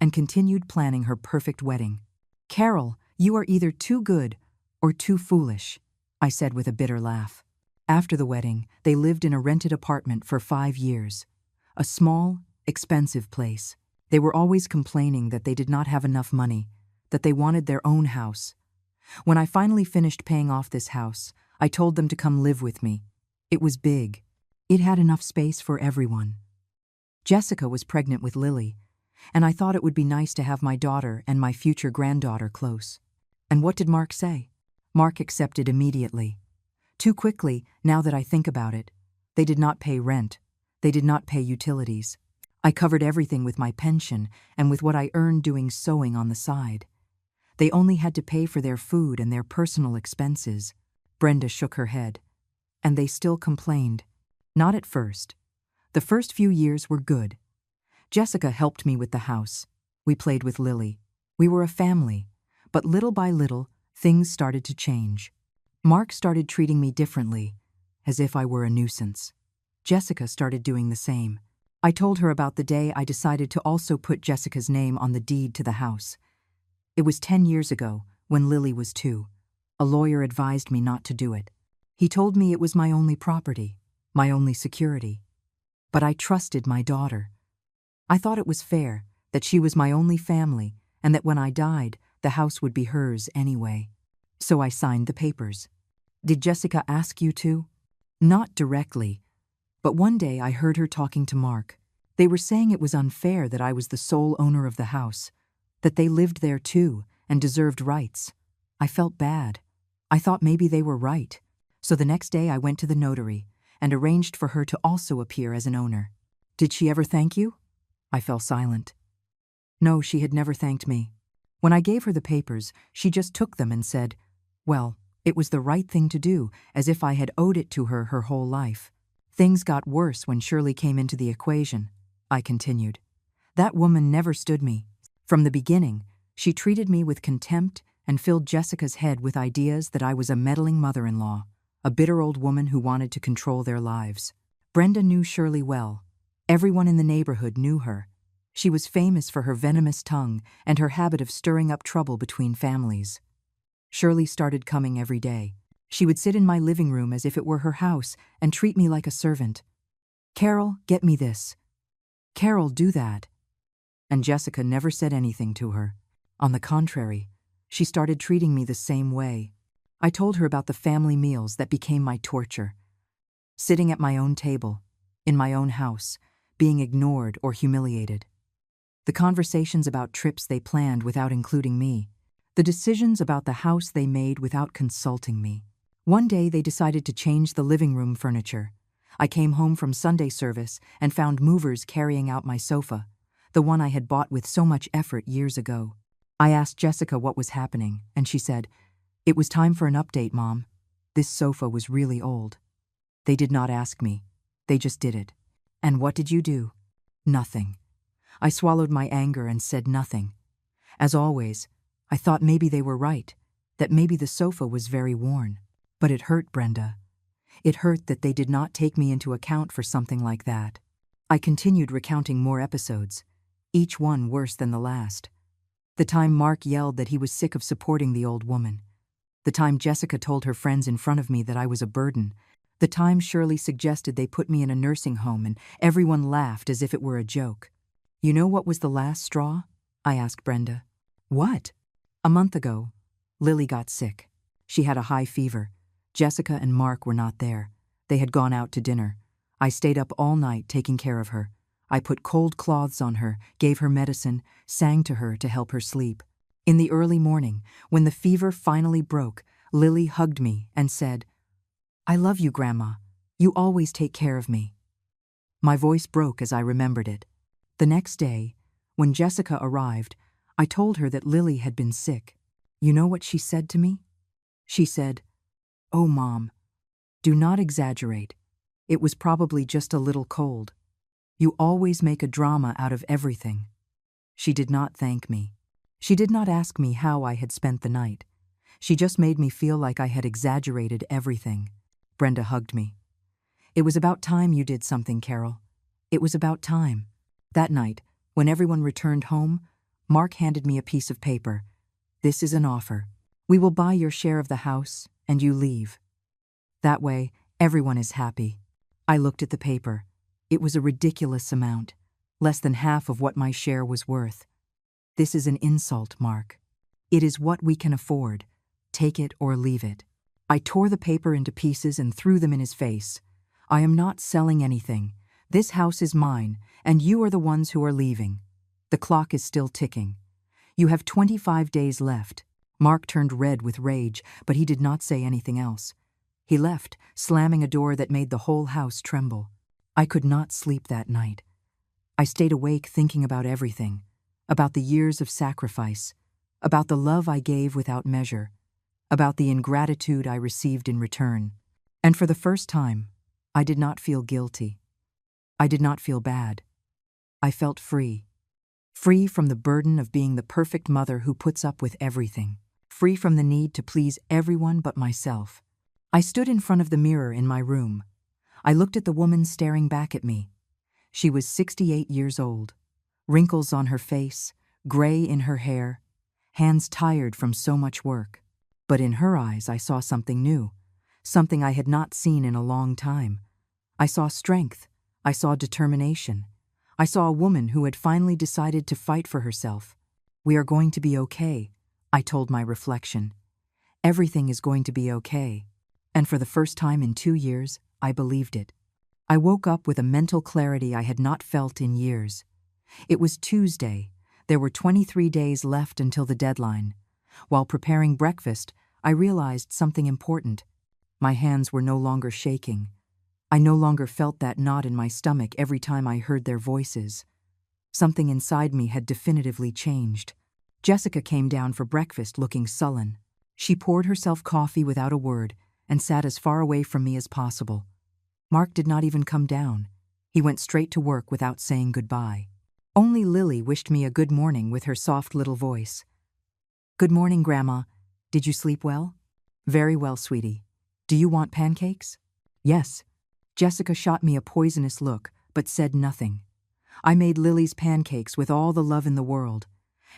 and continued planning her perfect wedding. Carol, you are either too good or too foolish, I said with a bitter laugh. After the wedding, they lived in a rented apartment for 5 years. A small, expensive place. They were always complaining that they did not have enough money, that they wanted their own house. When I finally finished paying off this house, I told them to come live with me. It was big. It had enough space for everyone. Jessica was pregnant with Lily, and I thought it would be nice to have my daughter and my future granddaughter close. And what did Mark say? Mark accepted immediately. Too quickly, now that I think about it. They did not pay rent. They did not pay utilities. I covered everything with my pension and with what I earned doing sewing on the side. They only had to pay for their food and their personal expenses. Brenda shook her head. And they still complained. Not at first. The first few years were good. Jessica helped me with the house. We played with Lily. We were a family. But little by little, things started to change. Mark started treating me differently, as if I were a nuisance. Jessica started doing the same. I told her about the day I decided to also put Jessica's name on the deed to the house. It was 10 years ago, when Lily was 2. A lawyer advised me not to do it. He told me it was my only property, my only security. But I trusted my daughter. I thought it was fair, that she was my only family, and that when I died, the house would be hers anyway. So I signed the papers. Did Jessica ask you to? Not directly. But one day I heard her talking to Mark. They were saying it was unfair that I was the sole owner of the house, that they lived there too and deserved rights. I felt bad. I thought maybe they were right. So the next day I went to the notary and arranged for her to also appear as an owner. Did she ever thank you? I fell silent. No, she had never thanked me. When I gave her the papers, she just took them and said, well, it was the right thing to do, as if I had owed it to her her whole life. Things got worse when Shirley came into the equation, I continued. That woman never stood me. From the beginning, she treated me with contempt and filled Jessica's head with ideas that I was a meddling mother-in-law, a bitter old woman who wanted to control their lives. Brenda knew Shirley well. Everyone in the neighborhood knew her. She was famous for her venomous tongue and her habit of stirring up trouble between families. Shirley started coming every day. She would sit in my living room as if it were her house and treat me like a servant. "Carol, get me this. Carol, do that." And Jessica never said anything to her. On the contrary, she started treating me the same way. I told her about the family meals that became my torture. Sitting at my own table, in my own house, being ignored or humiliated. The conversations about trips they planned without including me. The decisions about the house they made without consulting me. One day they decided to change the living room furniture. I came home from Sunday service and found movers carrying out my sofa, the one I had bought with so much effort years ago. I asked Jessica what was happening, and she said, "It was time for an update, Mom. This sofa was really old." They did not ask me. They just did it. "And what did you do?" "Nothing." I swallowed my anger and said nothing. As always, I thought maybe they were right, that maybe the sofa was very worn. But it hurt, Brenda. It hurt that they did not take me into account for something like that. I continued recounting more episodes, each one worse than the last. The time Mark yelled that he was sick of supporting the old woman. The time Jessica told her friends in front of me that I was a burden. The time Shirley suggested they put me in a nursing home and everyone laughed as if it were a joke. "You know what was the last straw?" I asked Brenda. "What?" "A month ago, Lily got sick. She had a high fever. Jessica and Mark were not there. They had gone out to dinner. I stayed up all night taking care of her. I put cold cloths on her, gave her medicine, sang to her to help her sleep. In the early morning, when the fever finally broke, Lily hugged me and said, 'I love you, Grandma. You always take care of me.' My voice broke as I remembered it. The next day, when Jessica arrived, I told her that Lily had been sick. You know what she said to me? She said, 'Oh, Mom, do not exaggerate. It was probably just a little cold. You always make a drama out of everything.' She did not thank me. She did not ask me how I had spent the night. She just made me feel like I had exaggerated everything." Brenda hugged me. "It was about time you did something, Carol. It was about time." That night, when everyone returned home, Mark handed me a piece of paper. "This is an offer. We will buy your share of the house, and you leave. That way, everyone is happy." I looked at the paper. It was a ridiculous amount, less than half of what my share was worth. "This is an insult, Mark. It is what we can afford. Take it or leave it." I tore the paper into pieces and threw them in his face. "I am not selling anything. This house is mine, and you are the ones who are leaving. The clock is still ticking. You have 25 days left." Mark turned red with rage, but he did not say anything else. He left, slamming a door that made the whole house tremble. I could not sleep that night. I stayed awake thinking about everything, about the years of sacrifice, about the love I gave without measure, about the ingratitude I received in return. And for the first time, I did not feel guilty. I did not feel bad. I felt free. Free from the burden of being the perfect mother who puts up with everything. Free from the need to please everyone but myself. I stood in front of the mirror in my room. I looked at the woman staring back at me. She was 68 years old. Wrinkles on her face, gray in her hair, hands tired from so much work. But in her eyes I saw something new, something I had not seen in a long time. I saw strength. I saw determination. I saw a woman who had finally decided to fight for herself. "We are going to be okay," I told my reflection. "Everything is going to be okay." And for the first time in 2 years, I believed it. I woke up with a mental clarity I had not felt in years. It was Tuesday. There were 23 days left until the deadline. While preparing breakfast, I realized something important. My hands were no longer shaking. I no longer felt that knot in my stomach every time I heard their voices. Something inside me had definitively changed. Jessica came down for breakfast looking sullen. She poured herself coffee without a word and sat as far away from me as possible. Mark did not even come down. He went straight to work without saying goodbye. Only Lily wished me a good morning with her soft little voice. "Good morning, Grandma. Did you sleep well?" "Very well, sweetie. Do you want pancakes?" "Yes." Jessica shot me a poisonous look, but said nothing. I made Lily's pancakes with all the love in the world,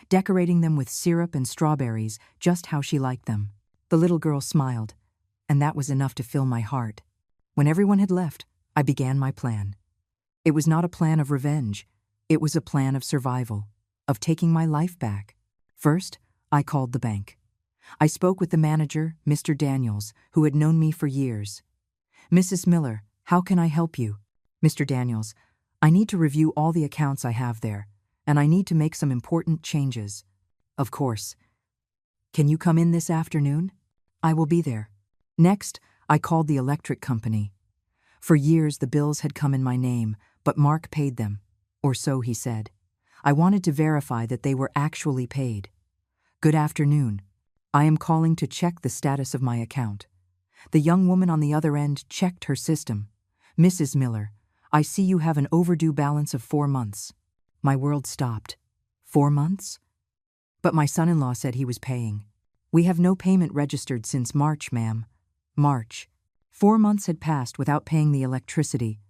decorating them with syrup and strawberries just how she liked them. The little girl smiled, and that was enough to fill my heart. When everyone had left, I began my plan. It was not a plan of revenge. It was a plan of survival, of taking my life back. First, I called the bank. I spoke with the manager, Mr. Daniels, who had known me for years. "Mrs. Miller, how can I help you?" "Mr. Daniels, I need to review all the accounts I have there, and I need to make some important changes." "Of course. Can you come in this afternoon?" "I will be there." Next, I called the electric company. For years the bills had come in my name, but Mark paid them, or so he said. I wanted to verify that they were actually paid. "Good afternoon. I am calling to check the status of my account." The young woman on the other end checked her system. "Mrs. Miller, I see you have an overdue balance of 4 months." My world stopped. 4 months? But my son-in-law said he was paying. "We have no payment registered since March, ma'am." March. 4 months had passed without paying the electricity.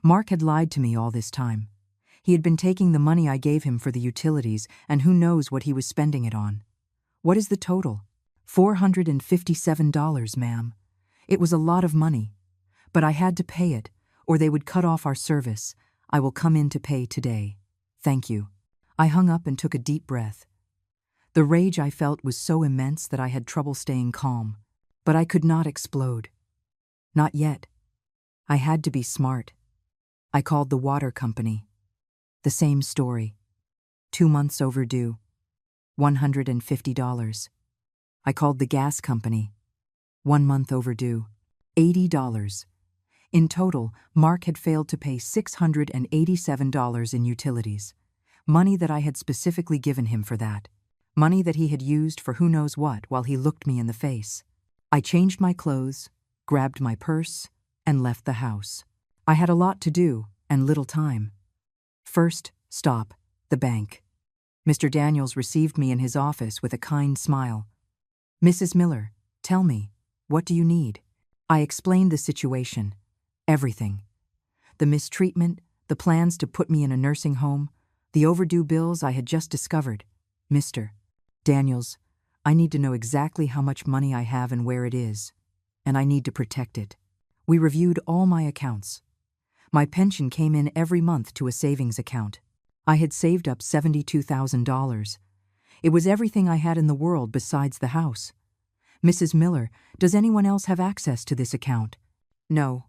Mark had lied to me all this time. He had been taking the money I gave him for the utilities, and who knows what he was spending it on. "What is the total?" $457, ma'am. It was a lot of money. But I had to pay it, or they would cut off our service. "I will come in to pay today. Thank you." I hung up and took a deep breath. The rage I felt was so immense that I had trouble staying calm. But I could not explode. Not yet. I had to be smart. I called the water company. The same story. 2 months overdue. $150. I called the gas company. 1 month overdue. $80. In total, Mark had failed to pay $687 in utilities. Money that I had specifically given him for that. Money that he had used for who knows what while he looked me in the face. I changed my clothes, grabbed my purse, and left the house. I had a lot to do and little time. First stop, the bank. Mr. Daniels received me in his office with a kind smile. "Mrs. Miller, tell me, what do you need?" I explained the situation. Everything. The mistreatment, the plans to put me in a nursing home, the overdue bills I had just discovered. "Mr. Daniels, I need to know exactly how much money I have and where it is, and I need to protect it." We reviewed all my accounts. My pension came in every month to a savings account. I had saved up $72,000. It was everything I had in the world besides the house. "Mrs. Miller, does anyone else have access to this account?" "No,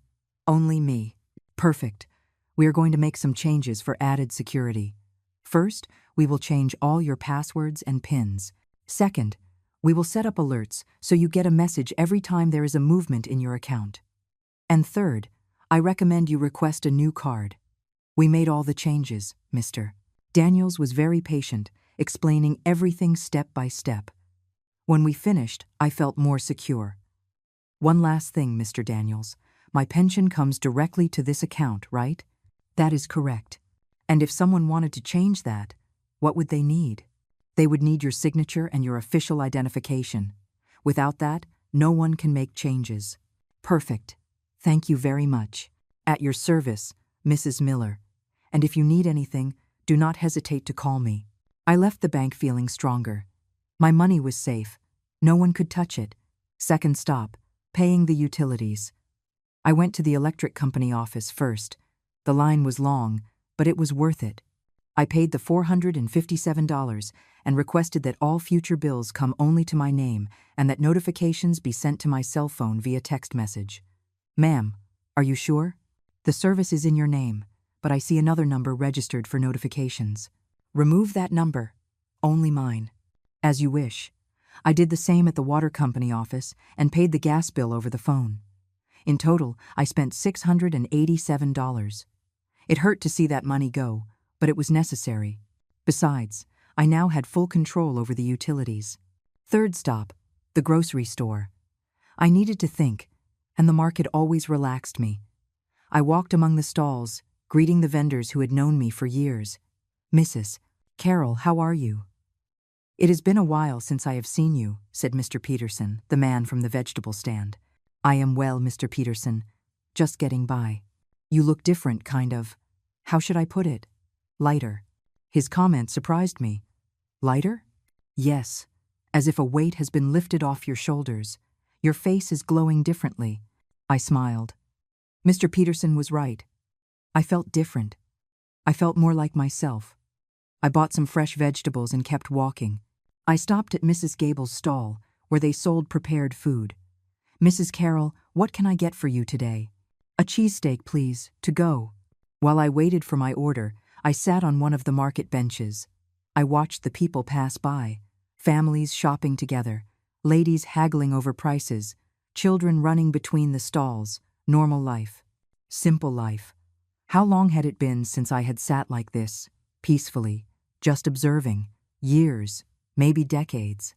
only me." "Perfect. We are going to make some changes for added security. First, we will change all your passwords and PINs. Second, we will set up alerts so you get a message every time there is a movement in your account. And third, I recommend you request a new card. We made all the changes, Mr. Daniels was very patient, explaining everything step by step. When we finished, I felt more secure. "One last thing, Mr. Daniels. My pension comes directly to this account, right?" "That is correct. And if someone wanted to change that, what would they need?" "They would need your signature and your official identification. Without that, no one can make changes." "Perfect. Thank you very much. At your service, Mrs. Miller. And if you need anything, do not hesitate to call me." I left the bank feeling stronger. My money was safe. No one could touch it. Second stop, paying the utilities. I went to the electric company office first. The line was long, but it was worth it. I paid the $457 and requested that all future bills come only to my name and that notifications be sent to my cell phone via text message. "Ma'am, are you sure? The service is in your name, but I see another number registered for notifications. Remove that number. Only mine." "As you wish." I did the same at the water company office and paid the gas bill over the phone. In total, I spent $687. It hurt to see that money go, but it was necessary. Besides, I now had full control over the utilities. Third stop, the grocery store. I needed to think, and the market always relaxed me. I walked among the stalls, greeting the vendors who had known me for years. "Mrs. Carroll, how are you?" "It has been a while since I have seen you," said Mr. Peterson, the man from the vegetable stand. "I am well, Mr. Peterson. Just getting by." "You look different, kind of. How should I put it? Lighter." His comment surprised me. "Lighter?" "Yes, as if a weight has been lifted off your shoulders. Your face is glowing differently." I smiled. Mr. Peterson was right. I felt different. I felt more like myself. I bought some fresh vegetables and kept walking. I stopped at Mrs. Gable's stall, where they sold prepared food. "Mrs. Carroll, what can I get for you today?" "A cheesesteak, please, to go." While I waited for my order, I sat on one of the market benches. I watched the people pass by, families shopping together, ladies haggling over prices, children running between the stalls. Normal life. Simple life. How long had it been since I had sat like this, peacefully, just observing? Years, maybe decades.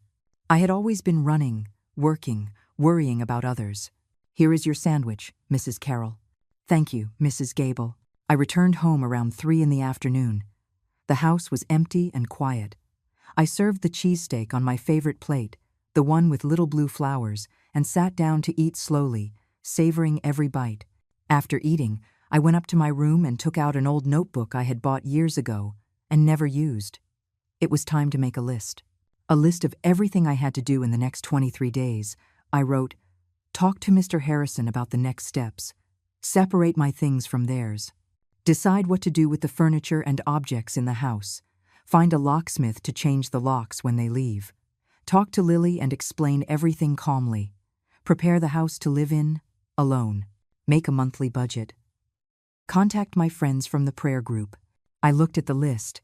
I had always been running, working, worrying about others. "Here is your sandwich, Mrs. Carroll." "Thank you, Mrs. Gable." I returned home around 3 in the afternoon. The house was empty and quiet. I served the cheesesteak on my favorite plate, the one with little blue flowers, and sat down to eat slowly, savoring every bite. After eating, I went up to my room and took out an old notebook I had bought years ago and never used. It was time to make a list. A list of everything I had to do in the next 23 days. I wrote, "Talk to Mr. Harrison about the next steps. Separate my things from theirs. Decide what to do with the furniture and objects in the house. Find a locksmith to change the locks when they leave. Talk to Lily and explain everything calmly. Prepare the house to live in, alone. Make a monthly budget. Contact my friends from the prayer group." I looked at the list.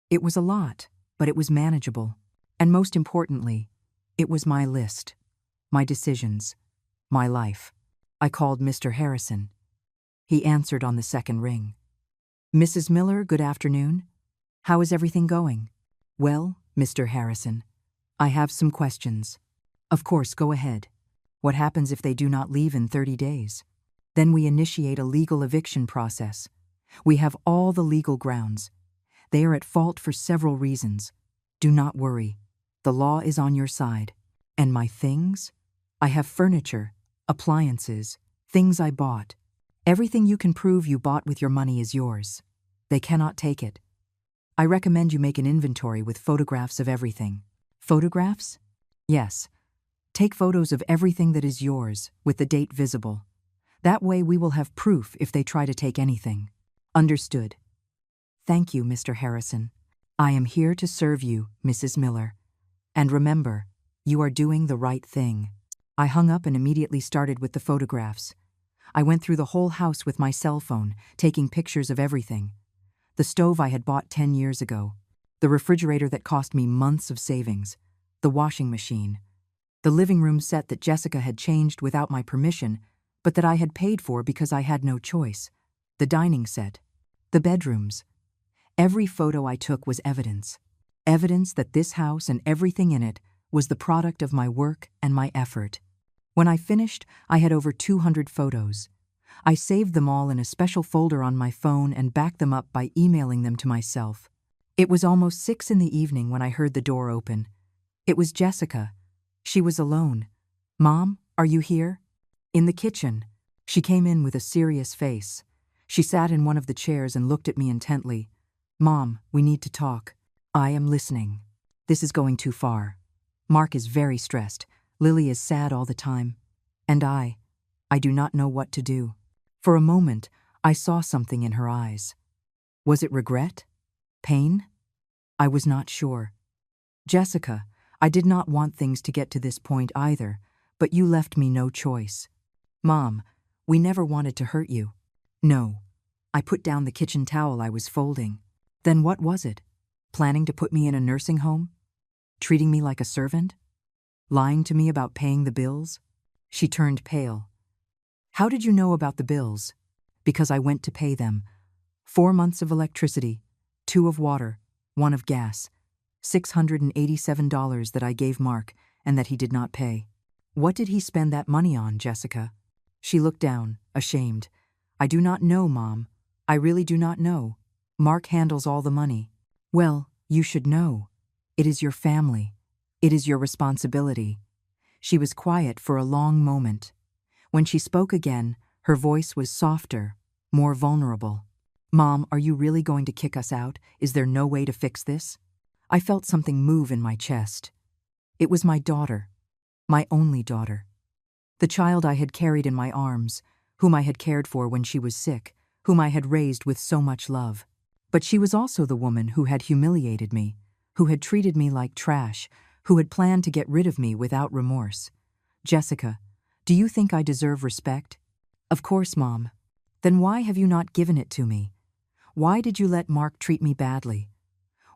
It was a lot, but it was manageable. And most importantly, it was my list, my decisions, my life. I called Mr. Harrison. He answered on the second ring. "Mrs. Miller, good afternoon. How is everything going?" "Well, Mr. Harrison, I have some questions." "Of course, go ahead. What happens if they do not leave in 30 days? Then we initiate a legal eviction process. We have all the legal grounds. They are at fault for several reasons. Do not worry. The law is on your side. And my things? I have furniture, appliances, things I bought. Everything you can prove you bought with your money is yours. They cannot take it. I recommend you make an inventory with photographs of everything." "Photographs?" "Yes. Take photos of everything that is yours, with the date visible. That way we will have proof if they try to take anything." "Understood." "Thank you, Mr. Harrison. I am here to serve you, Mrs. Miller. And remember, you are doing the right thing." I hung up and immediately started with the photographs. I went through the whole house with my cell phone, taking pictures of everything. The stove I had bought 10 years ago, the refrigerator that cost me months of savings, the washing machine, the living room set that Jessica had changed without my permission, but that I had paid for because I had no choice, the dining set, the bedrooms. Every photo I took was evidence. Evidence that this house and everything in it was the product of my work and my effort. When I finished, I had over 200 photos. I saved them all in a special folder on my phone and backed them up by emailing them to myself. It was almost 6 in the evening when I heard the door open. It was Jessica. She was alone. "Mom, are you here?" "In the kitchen." She came in with a serious face. She sat in one of the chairs and looked at me intently. "Mom, we need to talk." "I am listening." "This is going too far. Mark is very stressed. Lily is sad all the time. And I do not know what to do." For a moment, I saw something in her eyes. Was it regret? Pain? I was not sure. "Jessica, I did not want things to get to this point either, but you left me no choice." "Mom, we never wanted to hurt you." "No." I put down the kitchen towel I was folding. "Then what was it? Planning to put me in a nursing home? Treating me like a servant? Lying to me about paying the bills?" She turned pale. "How did you know about the bills?" "Because I went to pay them. 4 months of electricity, 2 of water, 1 of gas, $687 that I gave Mark and that he did not pay." "What did he spend that money on, Jessica?" She looked down, ashamed. I do not know, Mom. I really do not know. Mark handles all the money. Well, you should know. It is your family. It is your responsibility. She was quiet for a long moment. When she spoke again, her voice was softer, more vulnerable. Mom, are you really going to kick us out? Is there no way to fix this? I felt something move in my chest. It was my daughter, my only daughter. The child I had carried in my arms, whom I had cared for when she was sick, whom I had raised with so much love. But she was also the woman who had humiliated me, who had treated me like trash, who had planned to get rid of me without remorse. Jessica, do you think I deserve respect? Of course, Mom. Then why have you not given it to me? Why did you let Mark treat me badly?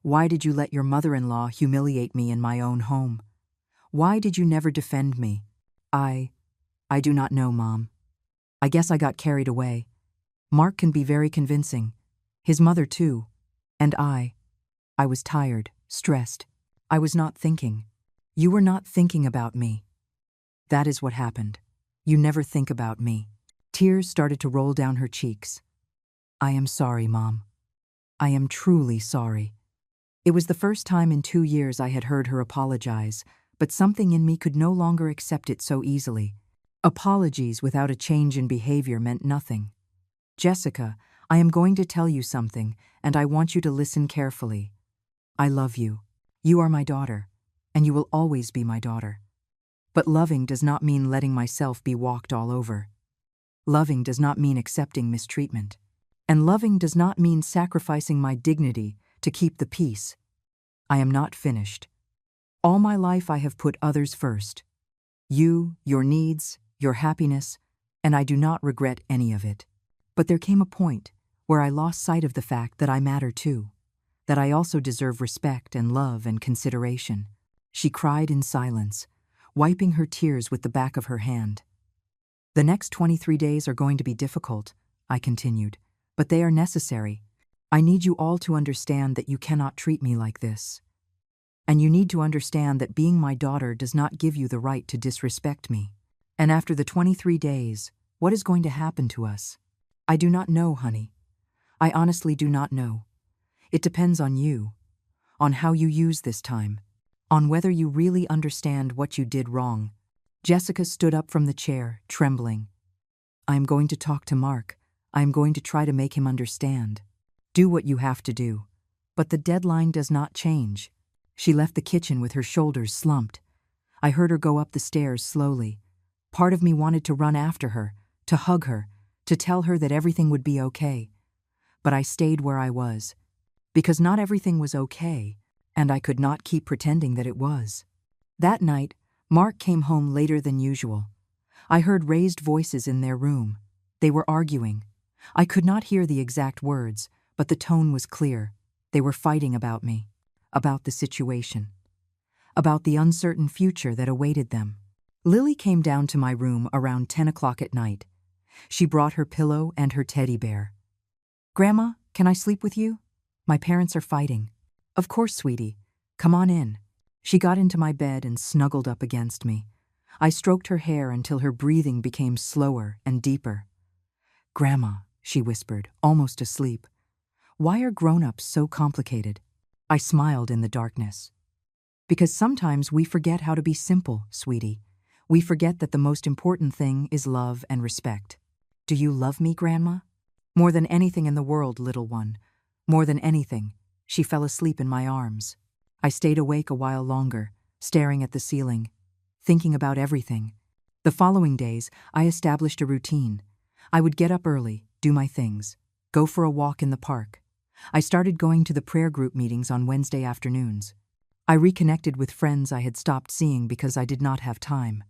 Why did you let your mother-in-law humiliate me in my own home? Why did you never defend me? I do not know, Mom. I guess I got carried away. Mark can be very convincing. His mother too. And I was tired, stressed. I was not thinking. You were not thinking about me. That is what happened. You never think about me. Tears started to roll down her cheeks. I am sorry, Mom. I am truly sorry. It was the first time in 2 years I had heard her apologize, but something in me could no longer accept it so easily. Apologies without a change in behavior meant nothing. Jessica, I am going to tell you something, and I want you to listen carefully. I love you. You are my daughter, and you will always be my daughter. But loving does not mean letting myself be walked all over. Loving does not mean accepting mistreatment. And loving does not mean sacrificing my dignity to keep the peace. I am not finished. All my life I have put others first. You, your needs, your happiness, and I do not regret any of it. But there came a point where I lost sight of the fact that I matter too, that I also deserve respect and love and consideration. She cried in silence, wiping her tears with the back of her hand. The next 23 days are going to be difficult, I continued, but they are necessary. I need you all to understand that you cannot treat me like this. And you need to understand that being my daughter does not give you the right to disrespect me. And after the 23 days, what is going to happen to us? I do not know, honey. I honestly do not know. It depends on you, on how you use this time, on whether you really understand what you did wrong. Jessica stood up from the chair, trembling. I am going to talk to Mark. I am going to try to make him understand. Do what you have to do. But the deadline does not change. She left the kitchen with her shoulders slumped. I heard her go up the stairs slowly. Part of me wanted to run after her, to hug her, to tell her that everything would be okay. But I stayed where I was, because not everything was okay, and I could not keep pretending that it was. That night, Mark came home later than usual. I heard raised voices in their room. They were arguing. I could not hear the exact words, but the tone was clear. They were fighting about me, about the situation, about the uncertain future that awaited them. Lily came down to my room around 10 o'clock at night. She brought her pillow and her teddy bear. Grandma, can I sleep with you? My parents are fighting. Of course, sweetie. Come on in. She got into my bed and snuggled up against me. I stroked her hair until her breathing became slower and deeper. Grandma, she whispered, almost asleep. Why are grown-ups so complicated? I smiled in the darkness. Because sometimes we forget how to be simple, sweetie. We forget that the most important thing is love and respect. Do you love me, Grandma? More than anything in the world, little one. More than anything. She fell asleep in my arms. I stayed awake a while longer, staring at the ceiling, thinking about everything. The following days, I established a routine. I would get up early, do my things, go for a walk in the park. I started going to the prayer group meetings on Wednesday afternoons. I reconnected with friends I had stopped seeing because I did not have time.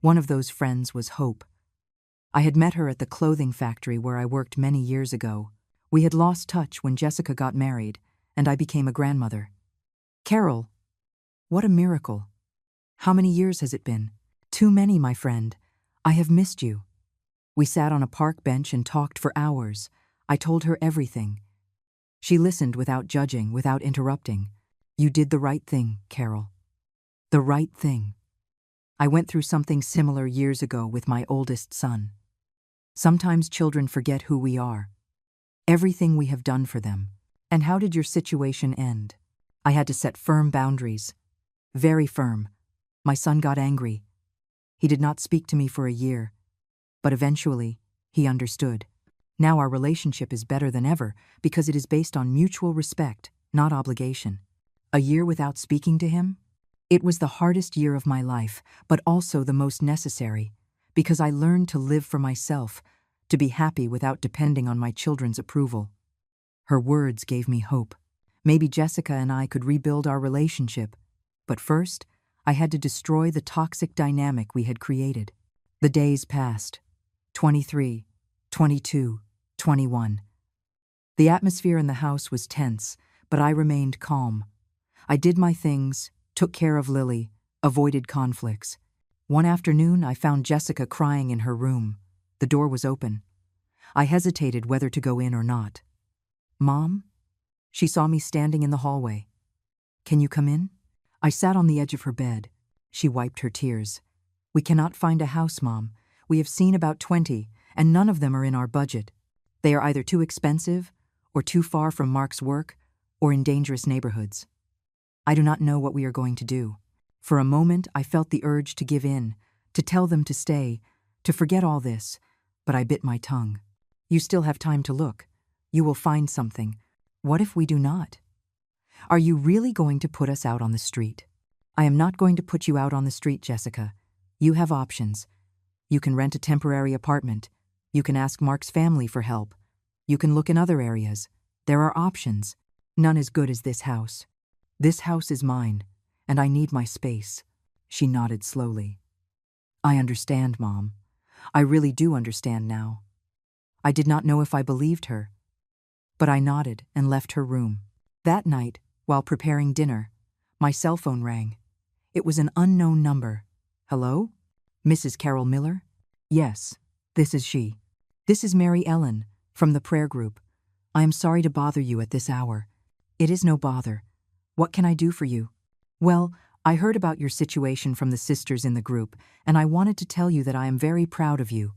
One of those friends was Hope. I had met her at the clothing factory where I worked many years ago. We had lost touch when Jessica got married, and I became a grandmother. Carol, what a miracle. How many years has it been? Too many, my friend. I have missed you. We sat on a park bench and talked for hours. I told her everything. She listened without judging, without interrupting. You did the right thing, Carol. The right thing. I went through something similar years ago with my oldest son. Sometimes children forget who we are, everything we have done for them. And how did your situation end? I had to set firm boundaries. Very firm. My son got angry. He did not speak to me for a year, but eventually, he understood. Now our relationship is better than ever because it is based on mutual respect, not obligation. A year without speaking to him? It was the hardest year of my life, but also the most necessary, because I learned to live for myself, to be happy without depending on my children's approval. Her words gave me hope. Maybe Jessica and I could rebuild our relationship, but first, I had to destroy the toxic dynamic we had created. The days passed. 23, 22, 21. The atmosphere in the house was tense, but I remained calm. I did my things, took care of Lily, avoided conflicts. One afternoon, I found Jessica crying in her room. The door was open. I hesitated whether to go in or not. "Mom?" She saw me standing in the hallway. "Can you come in?" I sat on the edge of her bed. She wiped her tears. "We cannot find a house, Mom. We have seen about 20, and none of them are in our budget. They are either too expensive, or too far from Mark's work, or in dangerous neighborhoods. I do not know what we are going to do." For a moment, I felt the urge to give in, to tell them to stay, to forget all this, but I bit my tongue. "You still have time to look. You will find something. What if we do not? Are you really going to put us out on the street?" "I am not going to put you out on the street, Jessica. You have options. You can rent a temporary apartment. You can ask Mark's family for help. You can look in other areas. There are options. None as good as this house. This house is mine, and I need my space." She nodded slowly. "I understand, Mom. I really do understand now." I did not know if I believed her, but I nodded and left her room. That night, while preparing dinner, my cell phone rang. It was an unknown number. "Hello? Mrs. Carol Miller?" "Yes, this is she." "This is Mary Ellen, from the prayer group. I am sorry to bother you at this hour." "It is no bother. What can I do for you?" "Well, I heard about your situation from the sisters in the group, and I wanted to tell you that I am very proud of you.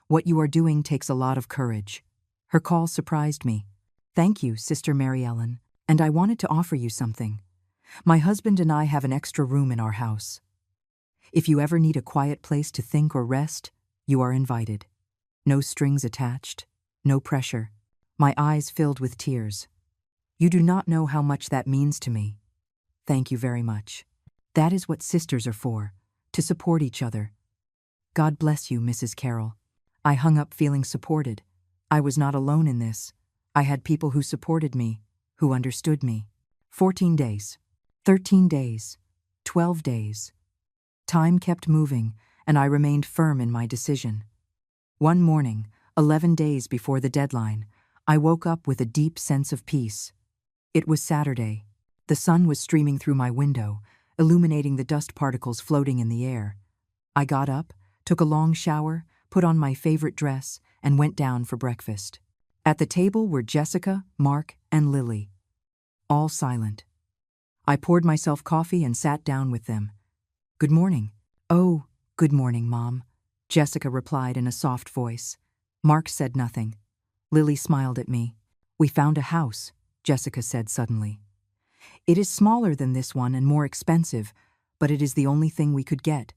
What you are doing takes a lot of courage." Her call surprised me. "Thank you, Sister Mary Ellen, and I wanted to offer you something. My husband and I have an extra room in our house. If you ever need a quiet place to think or rest, you are invited. No strings attached, no pressure." My eyes filled with tears. "You do not know how much that means to me. Thank you very much. That is what sisters are for, to support each other. God bless you, Mrs. Carroll." I hung up feeling supported. I was not alone in this. I had people who supported me, who understood me. 14 days, 13 days, 12 days. Time kept moving, and I remained firm in my decision. One morning, 11 days before the deadline, I woke up with a deep sense of peace. It was Saturday. The sun was streaming through my window, illuminating the dust particles floating in the air. I got up, took a long shower, put on my favorite dress, and went down for breakfast. At the table were Jessica, Mark, and Lily. All silent. I poured myself coffee and sat down with them. "Good morning." "Oh, good morning, Mom," Jessica replied in a soft voice. Mark said nothing. Lily smiled at me. "We found a house," Jessica said suddenly. "It is smaller than this one and more expensive, but it is the only thing we could get.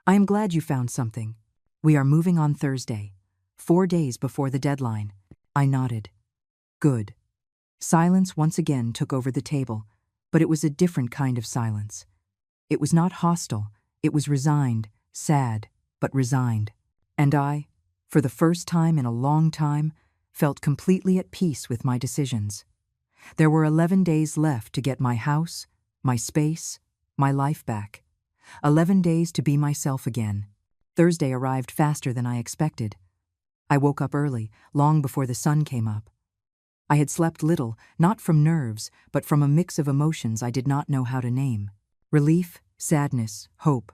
I am glad you found something. We are moving on Thursday, 4 days before the deadline." I nodded. "Good." Silence once again took over the table, but it was a different kind of silence. It was not hostile, it was resigned, sad, but resigned. And I, for the first time in a long time, felt completely at peace with my decisions. There were 11 days left to get my house, my space, my life back. 11 days to be myself again. Thursday arrived faster than I expected. I woke up early, long before the sun came up. I had slept little, not from nerves, but from a mix of emotions I did not know how to name. Relief, sadness, hope,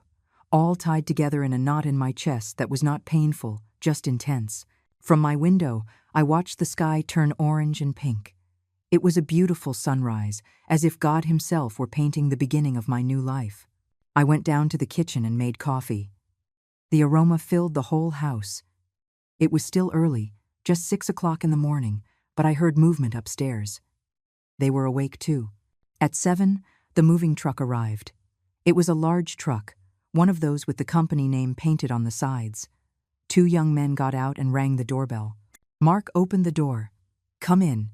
all tied together in a knot in my chest that was not painful, just intense. From my window, I watched the sky turn orange and pink. It was a beautiful sunrise, as if God Himself were painting the beginning of my new life. I went down to the kitchen and made coffee. The aroma filled the whole house. It was still early, just 6 o'clock in the morning, but I heard movement upstairs. They were awake too. At 7, the moving truck arrived. It was a large truck, one of those with the company name painted on the sides. 2 young men got out and rang the doorbell. Mark opened the door. "Come in.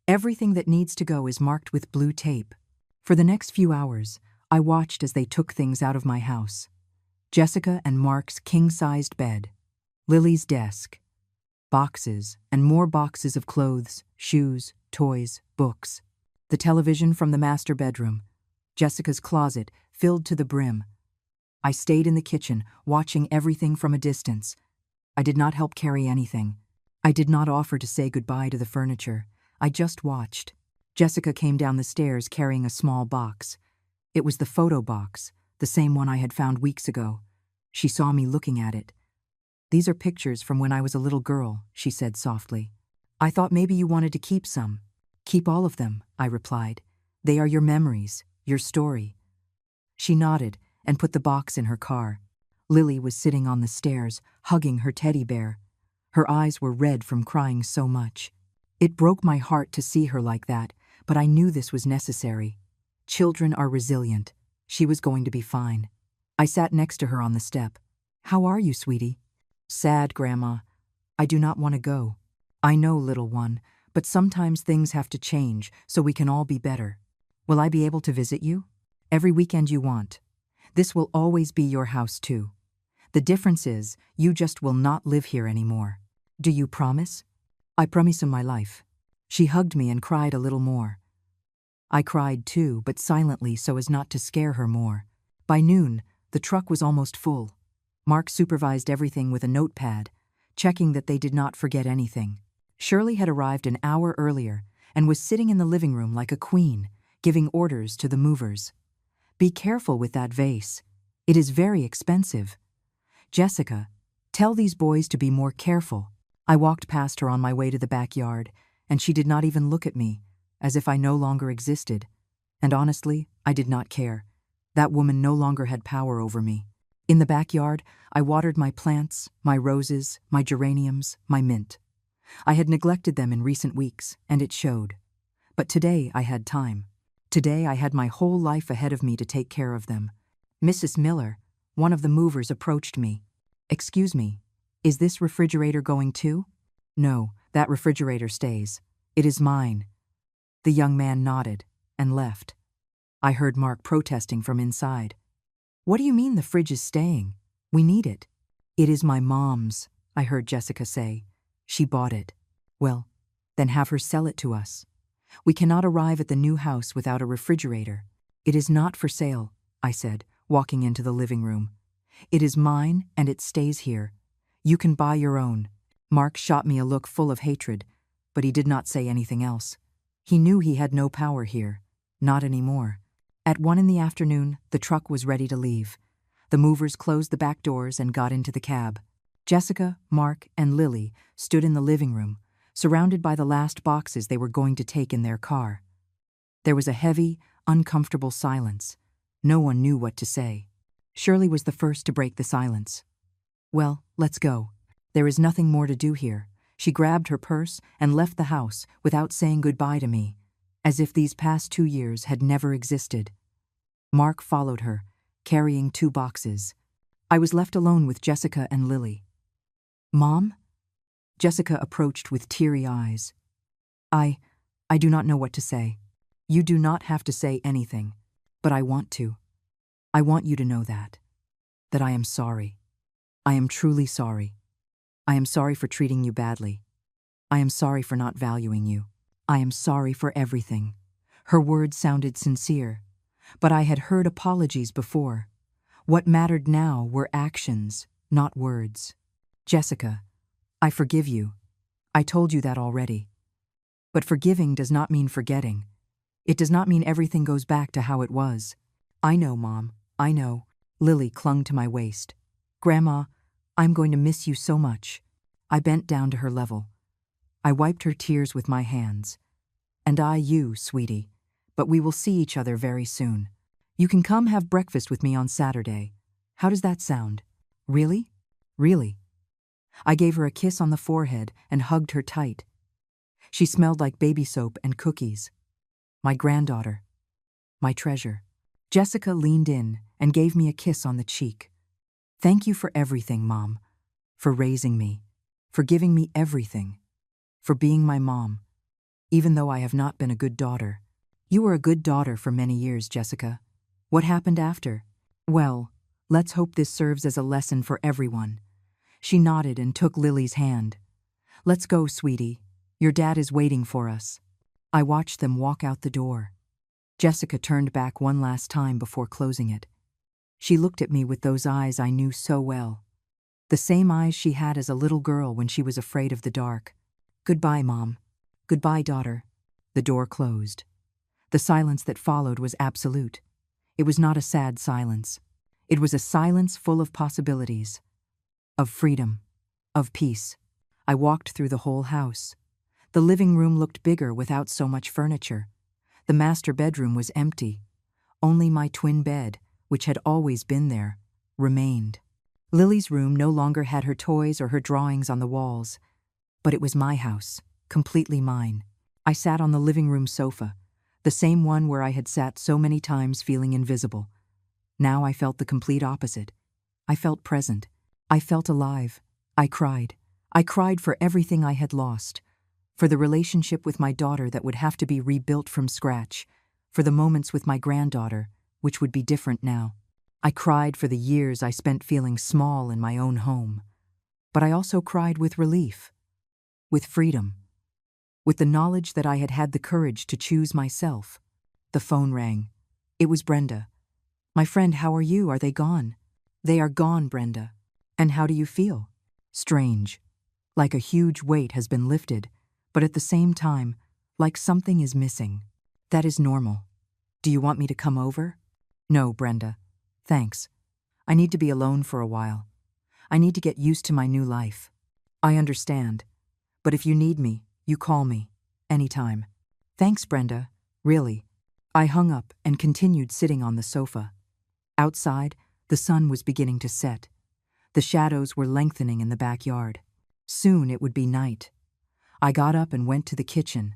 Everything that needs to go is marked with blue tape." For the next few hours, I watched as they took things out of my house. Jessica and Mark's king-sized bed, Lily's desk, boxes and more boxes of clothes, shoes, toys, books, the television from the master bedroom, Jessica's closet filled to the brim. I stayed in the kitchen, watching everything from a distance. I did not help carry anything. I did not offer to say goodbye to the furniture. I just watched. Jessica came down the stairs carrying a small box. It was the photo box, the same one I had found weeks ago. She saw me looking at it. "These are pictures from when I was a little girl," she said softly. "I thought maybe you wanted to keep some." "Keep all of them," I replied. "They are your memories, your story." She nodded and put the box in her car. Lily was sitting on the stairs, hugging her teddy bear. Her eyes were red from crying so much. It broke my heart to see her like that, but I knew this was necessary. Children are resilient. She was going to be fine. I sat next to her on the step. "How are you, sweetie?" "Sad, Grandma. I do not want to go." "I know, little one, but sometimes things have to change so we can all be better." "Will I be able to visit you?" "Every weekend you want. This will always be your house too. The difference is, you just will not live here anymore. Do you promise?" "I promise in my life." She hugged me and cried a little more. I cried too, but silently so as not to scare her more. By noon, the truck was almost full. Mark supervised everything with a notepad, checking that they did not forget anything. Shirley had arrived an hour earlier and was sitting in the living room like a queen, giving orders to the movers. "Be careful with that vase. It is very expensive. Jessica, tell these boys to be more careful." I walked past her on my way to the backyard, and she did not even look at me, as if I no longer existed. And honestly, I did not care. That woman no longer had power over me. In the backyard, I watered my plants, my roses, my geraniums, my mint. I had neglected them in recent weeks, and it showed. But today I had time. Today I had my whole life ahead of me to take care of them. Mrs. Miller, one of the movers, approached me. "Excuse me, is this refrigerator going too?" "No, that refrigerator stays. It is mine." The young man nodded and left. I heard Mark protesting from inside. "What do you mean the fridge is staying? We need it." "It is my mom's," I heard Jessica say. "She bought it." "Well, then have her sell it to us. We cannot arrive at the new house without a refrigerator." "It is not for sale," I said, walking into the living room. "It is mine and it stays here. You can buy your own." Mark shot me a look full of hatred, but he did not say anything else. He knew he had no power here. Not anymore. At 1 in the afternoon, the truck was ready to leave. The movers closed the back doors and got into the cab. Jessica, Mark, and Lily stood in the living room, surrounded by the last boxes they were going to take in their car. There was a heavy, uncomfortable silence. No one knew what to say. Shirley was the first to break the silence. "Well, let's go. There is nothing more to do here." She grabbed her purse and left the house without saying goodbye to me, as if these past 2 years had never existed. Mark followed her, carrying 2 boxes. I was left alone with Jessica and Lily. "Mom?" Jessica approached with teary eyes. I do not know what to say." "You do not have to say anything, but I want to. I want you to know that I am sorry. I am truly sorry. I am sorry for treating you badly. I am sorry for not valuing you. I am sorry for everything." Her words sounded sincere, but I had heard apologies before. What mattered now were actions, not words. "Jessica, I forgive you. I told you that already. But forgiving does not mean forgetting. It does not mean everything goes back to how it was." "I know, Mom, I know." Lily clung to my waist. "Grandma, I'm going to miss you so much." I bent down to her level. I wiped her tears with my hands. "And I you, sweetie, but we will see each other very soon. You can come have breakfast with me on Saturday. How does that sound?" "Really? Really?" I gave her a kiss on the forehead and hugged her tight. She smelled like baby soap and cookies. My granddaughter. My treasure. Jessica leaned in and gave me a kiss on the cheek. Thank you for everything, Mom. For raising me. For giving me everything. For being my mom. Even though I have not been a good daughter. You were a good daughter for many years, Jessica. What happened after? Well, let's hope this serves as a lesson for everyone. She nodded and took Lily's hand. Let's go, sweetie. Your dad is waiting for us. I watched them walk out the door. Jessica turned back one last time before closing it. She looked at me with those eyes I knew so well. The same eyes she had as a little girl when she was afraid of the dark. Goodbye, Mom. Goodbye, daughter. The door closed. The silence that followed was absolute. It was not a sad silence. It was a silence full of possibilities. Of freedom. Of peace. I walked through the whole house. The living room looked bigger without so much furniture. The master bedroom was empty. Only my twin bed, which had always been there, remained. Lily's room no longer had her toys or her drawings on the walls. But it was my house, completely mine. I sat on the living room sofa, the same one where I had sat so many times feeling invisible. Now I felt the complete opposite. I felt present. I felt alive. I cried. I cried for everything I had lost. For the relationship with my daughter that would have to be rebuilt from scratch. For the moments with my granddaughter, which would be different now. I cried for the years I spent feeling small in my own home. But I also cried with relief. With freedom. With the knowledge that I had had the courage to choose myself. The phone rang. It was Brenda. My friend, how are you? Are they gone? They are gone, Brenda. And how do you feel? Strange. Like a huge weight has been lifted, but at the same time, like something is missing. That is normal. Do you want me to come over? No, Brenda. Thanks. I need to be alone for a while. I need to get used to my new life. I understand. But if you need me, you call me. Anytime. Thanks, Brenda. Really. I hung up and continued sitting on the sofa. Outside, the sun was beginning to set. The shadows were lengthening in the backyard. Soon it would be night. I got up and went to the kitchen.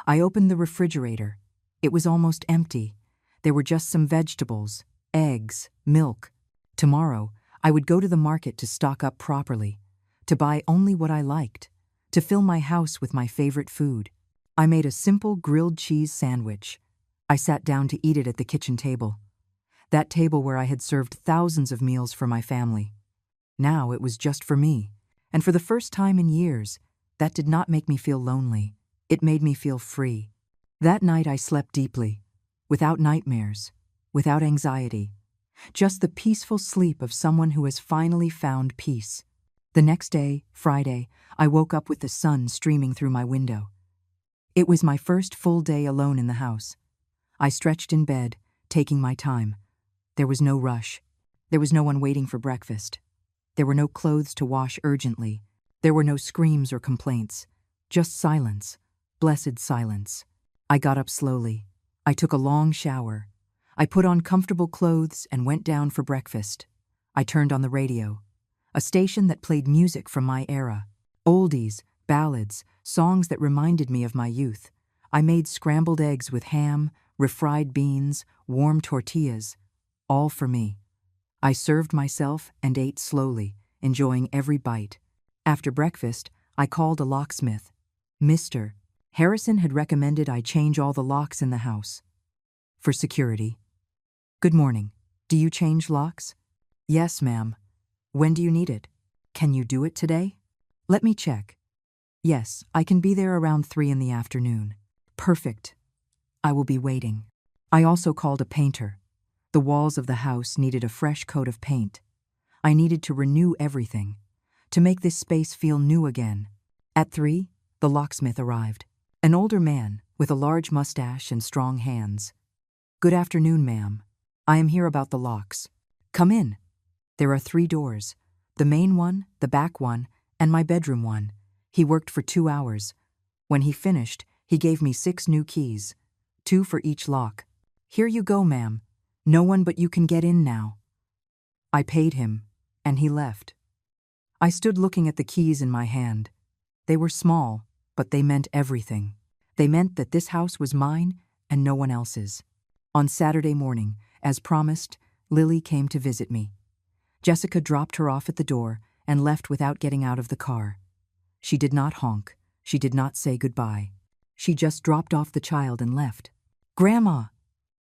I opened the refrigerator. It was almost empty. There were just some vegetables, eggs, milk. Tomorrow, I would go to the market to stock up properly, to buy only what I liked, to fill my house with my favorite food. I made a simple grilled cheese sandwich. I sat down to eat it at the kitchen table. That table where I had served thousands of meals for my family. Now it was just for me, and for the first time in years, that did not make me feel lonely. It made me feel free. That night I slept deeply, without nightmares, without anxiety, just the peaceful sleep of someone who has finally found peace. The next day, Friday, I woke up with the sun streaming through my window. It was my first full day alone in the house. I stretched in bed, taking my time. There was no rush. There was no one waiting for breakfast. There were no clothes to wash urgently. There were no screams or complaints. Just silence. Blessed silence. I got up slowly. I took a long shower. I put on comfortable clothes and went down for breakfast. I turned on the radio. A station that played music from my era. Oldies, ballads, songs that reminded me of my youth. I made scrambled eggs with ham, refried beans, warm tortillas. All for me. I served myself and ate slowly, enjoying every bite. After breakfast, I called a locksmith. Mr. Harrison had recommended I change all the locks in the house. For security. Good morning. Do you change locks? Yes, ma'am. When do you need it? Can you do it today? Let me check. Yes, I can be there around 3 in the afternoon. Perfect. I will be waiting. I also called a painter. The walls of the house needed a fresh coat of paint. I needed to renew everything, to make this space feel new again. At 3, the locksmith arrived. An older man with a large mustache and strong hands. Good afternoon, ma'am. I am here about the locks. Come in. There are 3 doors. The main one, the back one, and my bedroom one. He worked for 2 hours. When he finished, he gave me 6 new keys. 2 for each lock. Here you go, ma'am. No one but you can get in now. I paid him, and he left. I stood looking at the keys in my hand. They were small, but they meant everything. They meant that this house was mine and no one else's. On Saturday morning, as promised, Lily came to visit me. Jessica dropped her off at the door and left without getting out of the car. She did not honk. She did not say goodbye. She just dropped off the child and left. "Grandma!"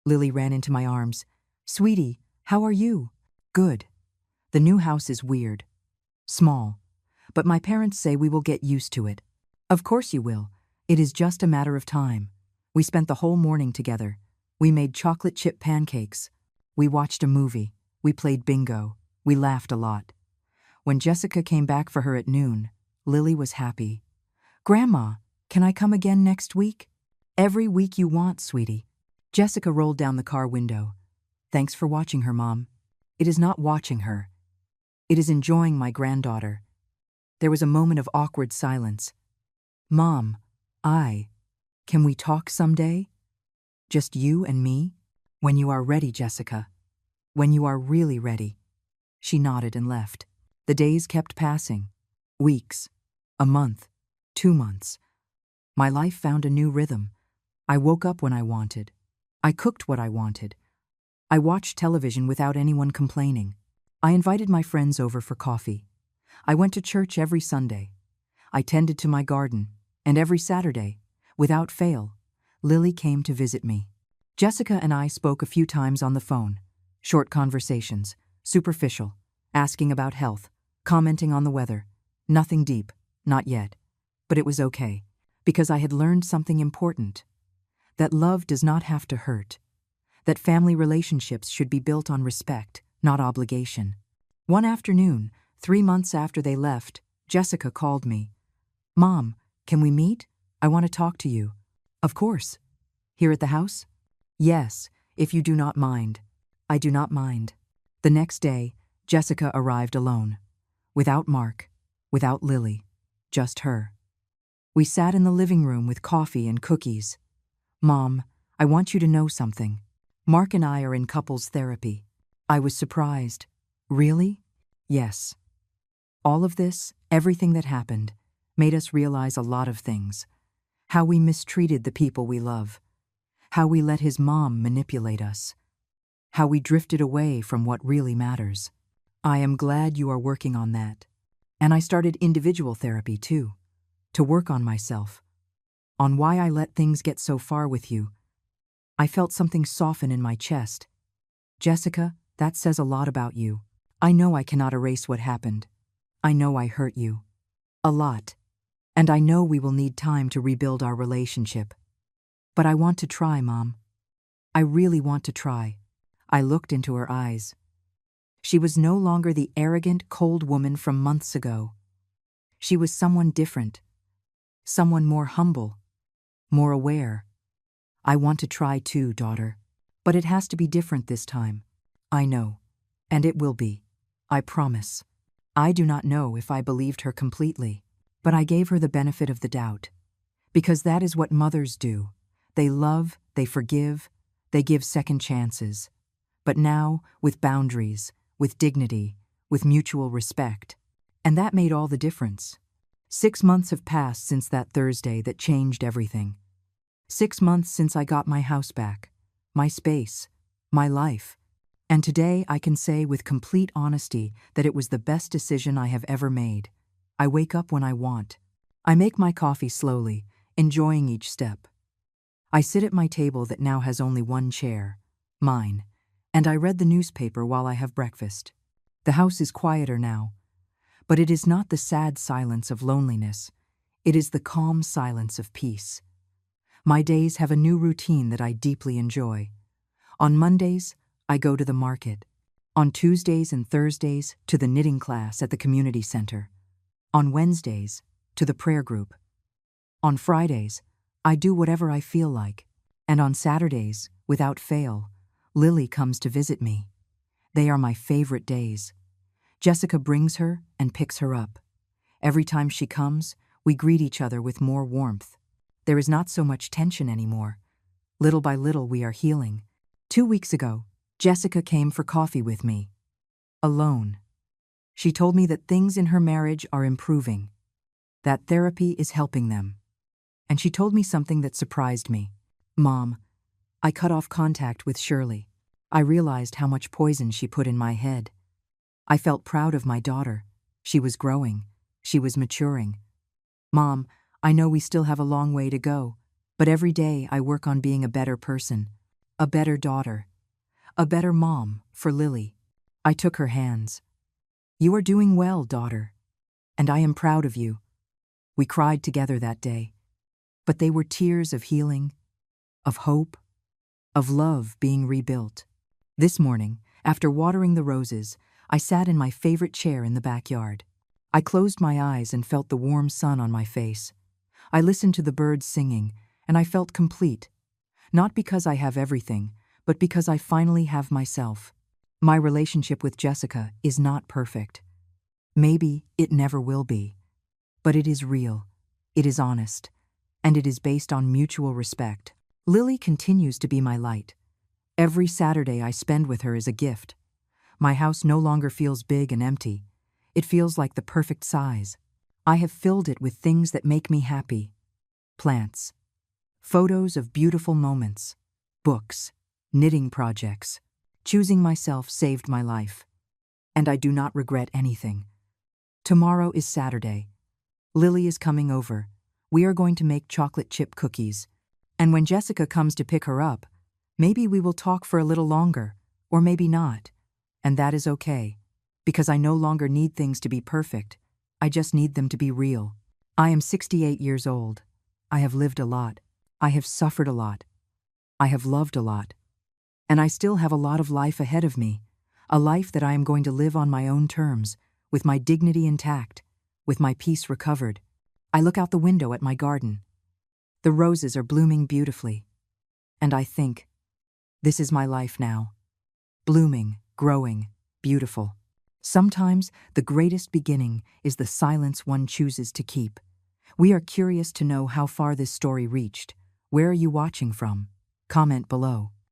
Lily ran into my arms. "Sweetie, how are you?" "Good. The new house is weird. Small. But my parents say we will get used to it." "Of course you will. It is just a matter of time." We spent the whole morning together. We made chocolate chip pancakes. We watched a movie. We played bingo. We laughed a lot. When Jessica came back for her at noon, Lily was happy. "Grandma, can I come again next week?" "Every week you want, sweetie." Jessica rolled down the car window. "Thanks for watching her, Mom." "It is not watching her. It is enjoying my granddaughter." There was a moment of awkward silence. "Mom, can we talk someday? Just you and me?" "When you are ready, Jessica. When you are really ready." She nodded and left. The days kept passing. Weeks. A month. 2 months. My life found a new rhythm. I woke up when I wanted. I cooked what I wanted. I watched television without anyone complaining. I invited my friends over for coffee. I went to church every Sunday. I tended to my garden, and every Saturday, without fail, Lily came to visit me. Jessica and I spoke a few times on the phone. Short conversations, superficial, asking about health, commenting on the weather. Nothing deep, not yet. But it was okay, because I had learned something important. That love does not have to hurt. That family relationships should be built on respect, not obligation. One afternoon, 3 months after they left, Jessica called me. "Mom, can we meet? I want to talk to you." "Of course." "Here at the house?" "Yes, if you do not mind." "I do not mind." The next day, Jessica arrived alone. Without Mark, without Lily, just her. We sat in the living room with coffee and cookies. "Mom, I want you to know something. Mark and I are in couples therapy." I was surprised. "Really?" "Yes." All of this, everything that happened, made us realize a lot of things. How we mistreated the people we love. How we let his mom manipulate us. How we drifted away from what really matters. I am glad you are working on that. And I started individual therapy too, to work on myself, on why I let things get so far with you. I felt something soften in my chest. "Jessica, that says a lot about you. I know I cannot erase what happened. I know I hurt you. A lot. And I know we will need time to rebuild our relationship. But I want to try, Mom. I really want to try." I looked into her eyes. She was no longer the arrogant, cold woman from months ago. She was someone different. Someone more humble. More aware. "I want to try too, daughter. But it has to be different this time. I know. And it will be. I promise." I do not know if I believed her completely, but I gave her the benefit of the doubt. Because that is what mothers do. They love, they forgive, they give second chances. But now, with boundaries, with dignity, with mutual respect. And that made all the difference. 6 months have passed since that Thursday that changed everything. 6 months since I got my house back, my space, my life. And today I can say with complete honesty that it was the best decision I have ever made. I wake up when I want. I make my coffee slowly, enjoying each step. I sit at my table that now has only one chair, mine, and I read the newspaper while I have breakfast. The house is quieter now, but it is not the sad silence of loneliness. It is the calm silence of peace. My days have a new routine that I deeply enjoy. On Mondays, I go to the market. On Tuesdays and Thursdays, to the knitting class at the community center. On Wednesdays, to the prayer group. On Fridays, I do whatever I feel like. And on Saturdays, without fail, Lily comes to visit me. They are my favorite days. Jessica brings her and picks her up. Every time she comes, we greet each other with more warmth. There is not so much tension anymore. Little by little, we are healing. 2 weeks ago, Jessica came for coffee with me. Alone. She told me that things in her marriage are improving, that therapy is helping them. And she told me something that surprised me. Mom, I cut off contact with Shirley. I realized how much poison she put in my head. I felt proud of my daughter. She was growing. She was maturing. Mom, I know we still have a long way to go, but every day I work on being a better person, a better daughter, a better mom for Lily. I took her hands. You are doing well, daughter, and I am proud of you. We cried together that day, but they were tears of healing, of hope, of love being rebuilt. This morning, after watering the roses, I sat in my favorite chair in the backyard. I closed my eyes and felt the warm sun on my face. I listened to the birds singing, and I felt complete. Not because I have everything, but because I finally have myself. My relationship with Jessica is not perfect. Maybe it never will be. But it is real, it is honest, and it is based on mutual respect. Lily continues to be my light. Every Saturday I spend with her is a gift. My house no longer feels big and empty. It feels like the perfect size. I have filled it with things that make me happy. Plants, photos of beautiful moments, books, knitting projects. Choosing myself saved my life. And I do not regret anything. Tomorrow is Saturday. Lily is coming over. We are going to make chocolate chip cookies. And when Jessica comes to pick her up, maybe we will talk for a little longer, or maybe not. And that is okay, because I no longer need things to be perfect. I just need them to be real. I am 68 years old. I have lived a lot. I have suffered a lot. I have loved a lot. And I still have a lot of life ahead of me, a life that I am going to live on my own terms, with my dignity intact, with my peace recovered. I look out the window at my garden. The roses are blooming beautifully. And I think, this is my life now. Blooming, growing, beautiful. Sometimes the greatest beginning is the silence one chooses to keep. We are curious to know how far this story reached. Where are you watching from? Comment below.